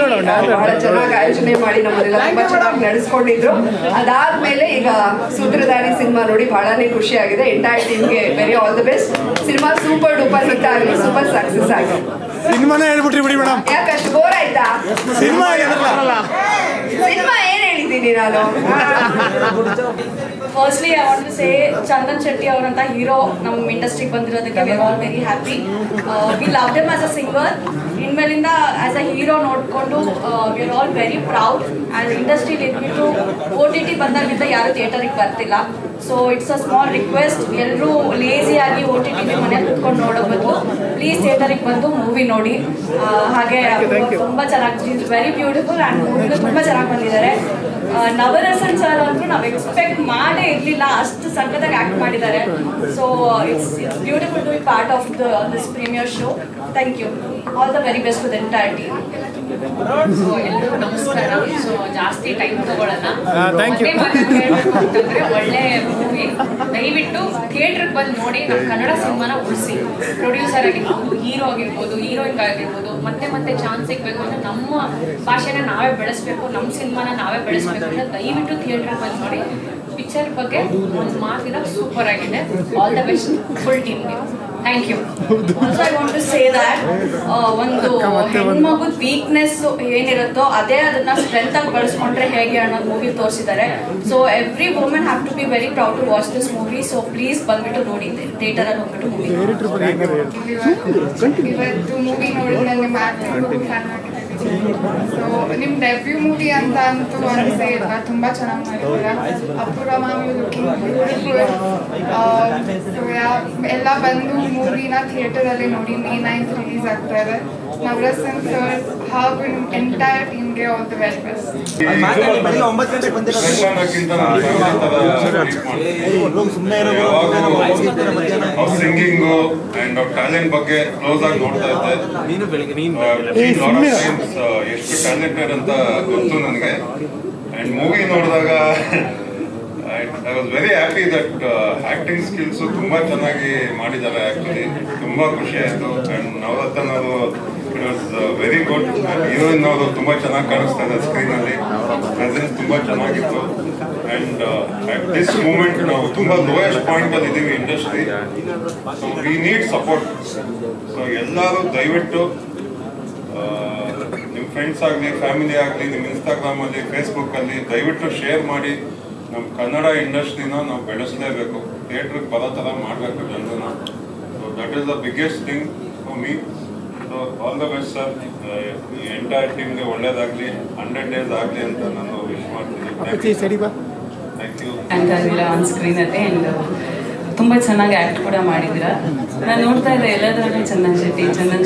ಬಹಳ ಚೆನ್ನಾಗಿ ಆಯೋಜನೆ ಮಾಡಿ ನಮ್ಮನ್ನೆಲ್ಲ ತುಂಬಾ ಚೆನ್ನಾಗಿ ನಡೆಸ್ಕೊಂಡಿದ್ರು. ಅದಾದ್ಮೇಲೆ ಈಗ ಸೂತ್ರಧಾರಿ ಸಿನಿಮಾ ನೋಡಿ ಬಹಳನೇ ಖುಷಿ ಆಗಿದೆ. ಎಂಟೈರ್ ಟೀಮ್ಗೆ very all the best. Cinema super duper hit ಆಗಲಿ, ಸೂಪರ್ ಸಕ್ಸಸ್ ಆಗಲಿ. ಸಿನಿಮಾನೇ ಹೇಳ್ಬಿಟ್ರಿ ಬಿಡಿ ಮೇಡಮ್. ಯಾಕಷ್ಟು ಬೋರ್ ಆಯ್ತಾ? ಸಿನಿಮಾ ಸಿನಿಮಾ ಏನ್ ಹೇಳಿದ್ದೀನಿ ನಾನು? Firstly I want to say Chandan Shetty ಅವರಂತ ಹೀರೋ ನಮ್ಮ ಇಂಡಸ್ಟ್ರಿಗೆ ಬಂದಿರೋದಕ್ಕೆ we are all very happy. We love them as a singer. ಇನ್ಮೇಲಿಂದ ಆಸ್ ಅ ಹೀರೋ ನೋಡಿಕೊಂಡು we are all very proud. And ಇಂಡಸ್ಟ್ರಿಲಿ ಇದ್ಬಿಟ್ಟು OTT ಬಂದಾಗಿಂದ ಯಾರು ಥಿಯೇಟರಿಗೆ ಬರ್ತಿಲ್ಲ. So it's a small request, ಎಲ್ಲರೂ ಲೇಸಿಯಾಗಿ OTT ಮನೇಲಿ ಕುತ್ಕೊಂಡು ನೋಡೋ ಬದಲು ಪ್ಲೀಸ್ ಥಿಯೇಟರಿಗೆ ಬಂದು ಮೂವಿ ನೋಡಿ. ಹಾಗೆ ತುಂಬ ಚೆನ್ನಾಗಿ, ವೆರಿ ಬ್ಯೂಟಿಫುಲ್ ಆ್ಯಂಡ್ ಮೂವಿಗೂ ತುಂಬ ಚೆನ್ನಾಗಿ ಬಂದಿದ್ದಾರೆ. ನವರಸನ್ ಸರ್ ಅಂತೂ ನಾವು ಎಕ್ಸ್ಪೆಕ್ಟ್ ಮಾಡೇ ಇರಲಿಲ್ಲ, ಅಷ್ಟು ಸಖತ್ತಾಗಿ ಆ್ಯಕ್ಟ್ ಮಾಡಿದ್ದಾರೆ. So it's beautiful to be part of this premiere show. Thank you. All the very best to the entire team. So ಎಲ್ಲರಿಗೂ ನಮಸ್ಕಾರ. ಸೊ ಜಾಸ್ತಿ ಟೈಮ್ ತಗೊಳ್ಳಲ್ಲ. ಒಳ್ಳೆ ಮೂವಿ, ದಯವಿಟ್ಟು ಥಿಯೇಟ್ರಿಗೆ ಬಂದು ನೋಡಿ. ನಮ್ಮ ಕನ್ನಡ ಸಿನಿಮಾನ ಉಳಿಸಿ. ಪ್ರೊಡ್ಯೂಸರ್ ಆಗಿರ್ಬೋದು, ಹೀರೋ ಆಗಿರ್ಬೋದು, ಹೀರೋಯಿನ್ ಆಗಿರ್ಬೋದು, ಮತ್ತೆ ಮತ್ತೆ ಚಾನ್ಸ್ ಸಿಗಬೇಕು ಅಂದ್ರೆ ನಮ್ಮ ಭಾಷೆನ ನಾವೇ ಬೆಳೆಸ್ಬೇಕು, ನಮ್ಮ ಸಿನಿಮಾನ ನಾವೇ ಬೆಳೆಸ್ಬೇಕು ಅಂದ್ರೆ ದಯವಿಟ್ಟು ಥಿಯೇಟ್ರಿಗೆ ಬಂದು ನೋಡಿ. ಪಿಕ್ಚರ್ ಬಗ್ಗೆ ಒಂದು ಮಾತಿನ ಸೂಪರ್ ಆಗಿದೆ. ಆಲ್ ದ ಬೆಸ್ಟ್ ಫುಲ್ ಟೀಮ್ಗೆ. Thank you. Also I want to say that ಒಂದು ಹೆಣ್ಮಗುದ ವೀಕ್ನೆಸ್ ಏನಿರುತ್ತೋ ಅದೇ ಅದನ್ನ ಸ್ಟ್ರೆಂತ್ ಆಗಿ ಬಳಸ್ಕೊಂಡ್ರೆ ಹೇಗೆ ಅನ್ನೋದು ಮೂವಿ ತೋರಿಸಿದ್ದಾರೆ. So every women have to be very proud to watch this movie. So please ಬಂದ್ಬಿಟ್ಟು ನೋಡಿ, ಥಿಯೇಟರಲ್ಲಿ ಹೋಗ್ಬಿಟ್ಟು ಮೂವಿ. ಇವತ್ತು ಮೂವಿ ನೋಡಿ ನನಗೆ ಸೊ ನಿಮ್ಮ ಡೆಬ್ಯೂ ಮೂವಿ ಅಂತ ಅಂತೂ ಅನಿಸೇ ಇಲ್ವಾ? ತುಂಬ ಚೆನ್ನಾಗಿ ಮಾಡಿದ್ದೀರಾ. ಅಪೂರ್ವ ಮ್ಯಾಮ್ ಎಲ್ಲ ಬಂದು ಮೂವಿನ ಥಿಯೇಟರಲ್ಲಿ ನೋಡಿ. May 9th ರಿಲೀಸ್ ಆಗ್ತಾ ಇದೆ. ನವರಸನ್ ಸರ್ ಹಾಗೂ ಎಂಟೈರ್ ಟೀಮ್ಗೆ all the very best. Singing and talent ಬಗ್ಗೆ ಕ್ಲೋಸ್ ಆಗಿ ನೋಡ್ತಾ ಇದ್ದೆ. ಎಷ್ಟು ಟ್ಯಾಲೆಂಟೆಡ್ ಅಂತ ಗೊತ್ತು ನನಗೆ. ಅಂಡ್ ಮೂವಿ ನೋಡಿದಾಗ I was very happy that acting skills ತುಂಬಾ ಚೆನ್ನಾಗಿ ಮಾಡಿದ್ದಾರೆ. ಆಕ್ಚುಲಿ ತುಂಬಾ ಖುಷಿ ಆಯ್ತು. ಅಂಡ್ ನವರತ್ನ ಅವರು it was very good. Heroine ಅವರು ತುಂಬಾ ಚೆನ್ನಾಗಿ ಕಾಣಿಸ್ತಾ ಇದೆ ಸ್ಕ್ರೀನ್ ಅಲ್ಲಿ. ಪ್ರೆಸೆನ್ಸ್ ತುಂಬಾ ಚೆನ್ನಾಗಿತ್ತು. ಅಂಡ್ ಅಟ್ ದಿಸ್ ಮೂಮೆಂಟ್ ನಾವು ತುಂಬಾ ಲೋಯೆಸ್ಟ್ ಪಾಯಿಂಟ್ ಅಲ್ಲಿ ಇದೀವಿ industry. So we need support. So ಎಲ್ಲರೂ ದಯವಿಟ್ಟು ನಿಮ್ಮ ಫ್ರೆಂಡ್ಸ್ ಆಗಲಿ, ಫ್ಯಾಮಿಲಿ ಆಗಲಿ, ನಿಮ್ಮ ಇನ್ಸ್ಟಾಗ್ರಾಮ್ ಅಲ್ಲಿ, ಫೇಸ್ಬುಕ್ ಅಲ್ಲಿ ದಯವಿಟ್ಟು ಶೇರ್ ಮಾಡಿ. ನಮ್ಮ ಕನ್ನಡ ಇಂಡಸ್ಟ್ರಿನ ನಾವು ಬೆಳೆಸಲೇಬೇಕು. ಥಿಯೇಟ್ರಿಗೆ ಬರೋ ಥರ ಮಾಡಬೇಕು ಜನರನ್ನ. So that is the biggest thing for me. So all the best sir. ಈ ಎಂಟೈರ್ ಟೀಮ್ಗೆ ಒಳ್ಳೇದಾಗಲಿ, 100 days ಆಗಲಿ ಅಂತ ನಾನು ವಿಶ್ ಮಾಡ್ತೀನಿ. Thank you. ಆನ್ ಸ್ಕ್ರೀನ್ ಅಲ್ಲಿ ಆ್ಯಂಡ್ ತುಂಬ ಚೆನ್ನಾಗಿ ಆ್ಯಕ್ಟ್ ಕೂಡ ಮಾಡಿದ್ದೀರಾ. ನಾನು ನೋಡ್ತಾ ಇದ್ದೆ ಎಲ್ಲದರಲ್ಲೂ ಚಂದನ್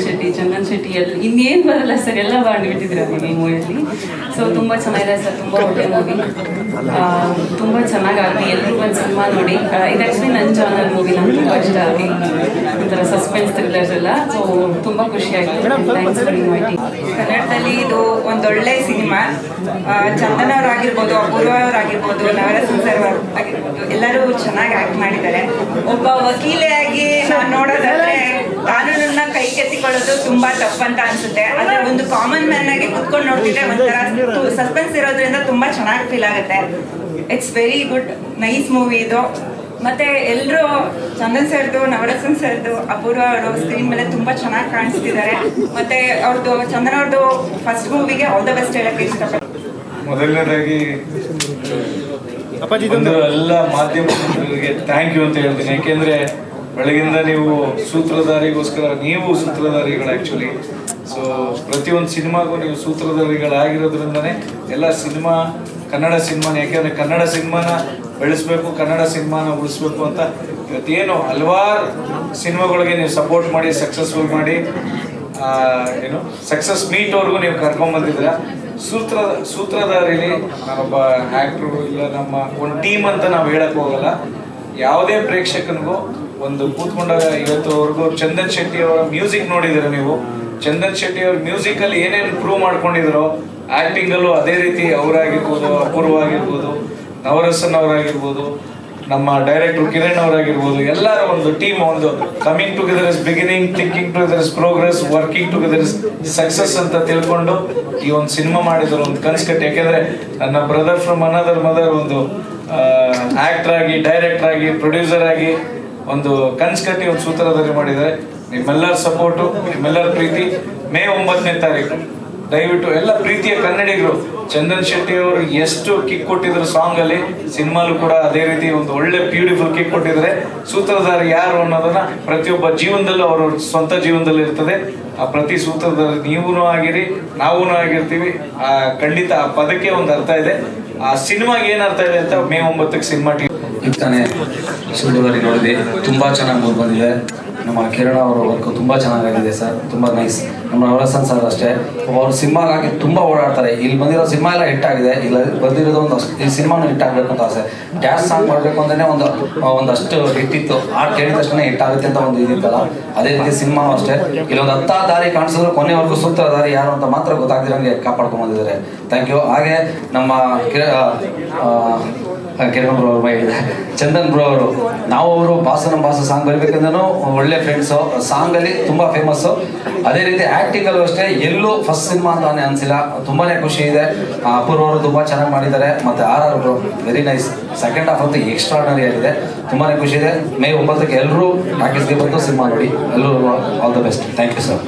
ಶೆಟ್ಟಿ ಇನ್ನೇನು ಬರಲ್ಲ ಸರ್, ಎಲ್ಲ ಮಾಡಿಬಿಟ್ಟಿದ್ದೀರ ನೀವು ಈ ಮೂವಿಯಲ್ಲಿ. ಸೊ ತುಂಬ ಚೆನ್ನಾಗಿದೆ ಸರ್, ತುಂಬ ಒಳ್ಳೆ ಮೂವಿ, ತುಂಬ ಚೆನ್ನಾಗಾಗಲಿ. ಎಲ್ಲರೂ ಒಂದು ಸಿನಿಮಾ ನೋಡಿ. ಇದು ಆ್ಯಕ್ಚುಲಿ ನನ್ನ ಜಾನರ್ ಮೂವಿ, ನಂಗೆ ತುಂಬ ಇಷ್ಟ ಆಗಿ ಒಂಥರ ಸಸ್ಪೆನ್ಸ್ ಥ್ರಿಲ್ಲರ್ಸ್ ಎಲ್ಲ. ಸೊ ತುಂಬ ಖುಷಿ ಆಯಿತು. Thanks for inviting. ಕನ್ನಡದಲ್ಲಿ ಇದು ಒಂದೊಳ್ಳೆ ಸಿನಿಮಾ. ಚಂದನ್ ಅವರಾಗಿರ್ಬೋದು, ಅಪೂರ್ವ ಅವರಾಗಿರ್ಬೋದು, ನವರಸನ್ ಸರ್ ಆಗಿರ್ಬೋದು, ಎಲ್ಲರೂ ಚೆನ್ನಾಗಿ ಆ್ಯಕ್ಟ್ ಮಾಡಿದ್ದಾರೆ. ಒಬ್ಬ ವಕೀಲೆಯಾಗಿ ನಾನು ನೋಡೋದಾದ್ರೆ ಕಾನೂನನ್ನ ಕೈಗೆತ್ತಿಕೊಳ್ಳೋದು ತುಂಬಾ ತಪ್ಪಂತ ಅನ್ಸುತ್ತೆ. ಆದ್ರೆ ಒಂದು ಕಾಮನ್ ಮ್ಯಾನ್ ಆಗಿ ಕುತ್ಕೊಂಡು ನೋಡ್ತಿದ್ರೆ ಒಂಥರ ಸಸ್ಪೆನ್ಸ್ ಇರೋದ್ರಿಂದ ತುಂಬಾ ಚೆನ್ನಾಗಿ ಫೀಲ್ ಆಗುತ್ತೆ. It's very good, nice movie ಇದು. ಮತ್ತೆ ಎಲ್ಲರೂ ಚಂದನ್ ಸರ್ದು, ನವರಸನ್ ಸರ್ದು, ಅಪೂರ್ವ ಅವರು ಸ್ಕ್ರೀನ್ ಮೇಲೆ ತುಂಬಾ ಚೆನ್ನಾಗಿ ಕಾಣಿಸ್ತಿದ್ದಾರೆ. ಮತ್ತೆ ಅವ್ರದ್ದು ಚಂದನ್ ಅವ್ರದ್ದು ಫಸ್ಟ್ ಮೂವಿಗೆ ಆಲ್ ದ ಬೆಸ್ಟ್ ಹೇಳಕ್ಕೆ ಇಷ್ಟಪಡ್ತೀನಿ. ಮೊದಲನೇದಾಗಿ ಎಲ್ಲ ಮಾಧ್ಯಮಗಳಿಗೆ ಥ್ಯಾಂಕ್ ಯು ಅಂತ ಹೇಳ್ತೀನಿ. ಯಾಕೆಂದ್ರೆ ಬೆಳಗಿಂದ ನೀವು ಸೂತ್ರಧಾರಿಗೋಸ್ಕರ, ನೀವು ಸೂತ್ರಧಾರಿಗಳು ಆ್ಯಕ್ಚುಲಿ. ಸೊ ಪ್ರತಿಯೊಂದು ಸಿನಿಮಾಗೂ ನೀವು ಸೂತ್ರಧಾರಿಗಳಾಗಿರೋದ್ರಿಂದನೇ ಎಲ್ಲ ಸಿನಿಮಾ ಕನ್ನಡ ಸಿನಿಮಾನ, ಯಾಕೆಂದರೆ ಕನ್ನಡ ಸಿನಿಮಾನ ಬೆಳೆಸ್ಬೇಕು, ಕನ್ನಡ ಸಿನಿಮಾನ ಉಳಿಸ್ಬೇಕು ಅಂತ ಇವತ್ತೇನು ಹಲವಾರು ಸಿನಿಮಾಗಳಿಗೆ ನೀವು ಸಪೋರ್ಟ್ ಮಾಡಿ ಸಕ್ಸಸ್ಫುಲ್ ಮಾಡಿ ಏನು ಸಕ್ಸಸ್ ಮೀಟ್ವರೆಗೂ ನೀವು ಕರ್ಕೊಂಡ್ಬಂದಿದ್ದೀರ. ಸೂತ್ರಧಾರಿಲಿ ನಾನೊಬ್ಬ ಆ್ಯಕ್ಟ್ರು ಇಲ್ಲ ನಮ್ಮ ಒಂದು ಟೀಮ್ ಅಂತ ನಾವು ಹೇಳಕ್ ಹೋಗಲ್ಲ. ಯಾವುದೇ ಪ್ರೇಕ್ಷಕನಿಗೂ ಒಂದು ಕೂತ್ಕೊಂಡಾಗ ಇವತ್ತುವರೆಗೂ ಚಂದನ್ ಶೆಟ್ಟಿ ಅವರ ಮ್ಯೂಸಿಕ್ ನೋಡಿದ್ದೀರ ನೀವು. ಚಂದನ್ ಶೆಟ್ಟಿ ಅವ್ರ ಮ್ಯೂಸಿಕಲ್ಲಿ ಏನೇನು ಪ್ರೂವ್ ಮಾಡ್ಕೊಂಡಿದ್ರು, ಆ್ಯಕ್ಟಿಂಗಲ್ಲೂ ಅದೇ ರೀತಿ ಅವರಾಗಿರ್ಬೋದು, ಅಪೂರ್ವ ಆಗಿರ್ಬೋದು, ನವರಸನ್ ಅವರಾಗಿರ್ಬೋದು, ನಮ್ಮ ಡೈರೆಕ್ಟರ್ ಕಿರಣ್ ಅವರಾಗಿರ್ಬೋದು, ಎಲ್ಲರ ಒಂದು ಟೀಮ್ ಒಂದು coming together is beginning, thinking together is progress, working together is success ಅಂತ ತಿಳ್ಕೊಂಡು ಈ ಒಂದು ಸಿನಿಮಾ ಮಾಡಿದ್ರು, ಒಂದು ಕನಸು ಕಟ್ಟಿ. ಯಾಕೆಂದ್ರೆ ನನ್ನ ಬ್ರದರ್ ಫ್ರಮ್ ಅನದರ್ ಮದರ್ ಒಂದು ಆಕ್ಟರ್ ಆಗಿ, ಡೈರೆಕ್ಟರ್ ಆಗಿ, ಪ್ರೊಡ್ಯೂಸರ್ ಆಗಿ ಒಂದು ಕನಸು ಕಟ್ಟಿ ಒಂದು ಸೂತ್ರಧಾರಿ ಮಾಡಿದ್ದಾರೆ. ನಿಮ್ಮೆಲ್ಲರ ಸಪೋರ್ಟು, ನಿಮ್ಮೆಲ್ಲರ ಪ್ರೀತಿ. ಮೇ 9ನೇ ತಾರೀಕು ದಯವಿಟ್ಟು ಎಲ್ಲ ಪ್ರೀತಿಯ ಕನ್ನಡಿಗರು ಚಂದನ್ ಶೆಟ್ಟಿ ಅವರು ಎಷ್ಟು ಕಿಕ್ ಕೊಟ್ಟಿದ್ರು ಸಾಂಗ್ ಅಲ್ಲಿ, ಸಿನಿಮಾಲು ಕೂಡ ಅದೇ ರೀತಿ ಒಂದು ಒಳ್ಳೆ ಬ್ಯೂಟಿಫುಲ್ ಕಿಕ್ ಕೊಟ್ಟಿದ್ದಾರೆ. ಸೂತ್ರಧಾರಿ ಯಾರು ಅನ್ನೋದನ್ನ ಪ್ರತಿಯೊಬ್ಬ ಜೀವನದಲ್ಲೂ ಅವರ ಸ್ವಂತ ಜೀವನದಲ್ಲಿ ಇರ್ತದೆ. ಆ ಪ್ರತಿ ಸೂತ್ರಧಾರಿ ನೀವೂ ಆಗಿರಿ, ನಾವೂ ಆಗಿರ್ತೀವಿ. ಖಂಡಿತ ಆ ಪದಕ್ಕೆ ಒಂದು ಅರ್ಥ ಇದೆ. ಆ ಸಿನಿಮಾಗೆ ಏನ್ ಅರ್ಥ ಇದೆ ಅಂತ ಮೇ 9ಕ್ಕೆ ಸಿನಿಮಾ ಈಗ ತಾನೇ ಸುಳ್ಳುವರಿ ನೋಡಿದೆ, ತುಂಬ ಚೆನ್ನಾಗಿ ಮೂಡ್ ಬಂದಿದೆ. ನಮ್ಮ ಕಿರಣ್ ಅವರ ವರ್ಕ್ ತುಂಬ ಚೆನ್ನಾಗಿದೆ ಸರ್, ತುಂಬ ನೈಸ್. ನಮ್ಮ ನವರಸನ್ ಸರ್ ಅಷ್ಟೇ, ಅವರು ಸಿನಿಮಾಗಾಗಿ ತುಂಬ ಓಡಾಡ್ತಾರೆ. ಇಲ್ಲಿ ಬಂದಿರೋ ಸಿನಿಮಾ ಎಲ್ಲ ಹಿಟ್ ಆಗಿದೆ, ಇಲ್ಲ ಬಂದಿರೋದು ಈ ಸಿನಿಮಾನು ಹಿಟ್ ಆಗಬೇಕು ಅಂತ ಆಸೆ. ಡ್ಯಾನ್ಸ್ ಸಾಂಗ್ ಮಾಡಬೇಕು ಅಂದ್ರೆ ಒಂದಷ್ಟು ಹಿಟ್ ಇತ್ತು, ಹಾಡು ಕೇಳಿದ ತಕ್ಷಣ ಹಿಟ್ ಆಗುತ್ತೆ ಅಂತ ಒಂದು ಇದಿತ್ತಲ್ಲ, ಅದೇ ರೀತಿ ಸಿನಿಮಾನು ಅಷ್ಟೇ. ಇಲ್ಲೊಂದು 10 ದಾರಿ ಕಾಣಿಸಿದ್ರು ಕೊನೆವರೆಗೂ ಸೂತ್ರಧಾರಿ ಯಾರು ಅಂತ ಮಾತ್ರ ಗೊತ್ತಾಗ್ದಿರಂಗೆ ಕಾಪಾಡ್ಕೊಂಡು ಬಂದಿದ್ದಾರೆ. Thank you. ಹಾಗೆ ನಮ್ಮ ಕಿರಣ್ ಬ್ರೋ ಅವ್ರ ಇದೆ, ಚಂದನ್ ಬ್ರೋ ಅವರು, ನಾವು ಅವರು ಬಾಸನ ಬಾಸ ಸಾಂಗ್ ಬರಬೇಕಂದ್ರೂ ಒಳ್ಳೆ ಫ್ರೆಂಡ್ಸು. ಸಾಂಗಲ್ಲಿ ತುಂಬ ಫೇಮಸ್ಸು. ಅದೇ ರೀತಿ ಆ್ಯಕ್ಟಿಂಗಲ್ಲೂ ಅಷ್ಟೇ, ಎಲ್ಲೂ ಫಸ್ಟ್ ಸಿನಿಮಾ ಅಂತಾನೆ ಅನಿಸಿಲ್ಲ. ತುಂಬಾ ಖುಷಿ ಇದೆ. ಅಪೂರ್ವ ಅವರು ತುಂಬ ಚೆನ್ನಾಗಿ ಮಾಡಿದ್ದಾರೆ. ಮತ್ತು RR bro very nice. Second half ಅಂತೂ ಎಕ್ಸ್ಟ್ರಾರ್ಡನರಿ ಆಗಿದೆ, ತುಂಬಾ ಖುಷಿ ಇದೆ. ಮೇ 9ಕ್ಕೆ ಎಲ್ಲರೂ ಪ್ಯಾಕೇಜ್ಗೆ ಬಂದು ಸಿನಿಮಾ ನೋಡಿ. ಎಲ್ಲರೂ all the best. Thank you sir.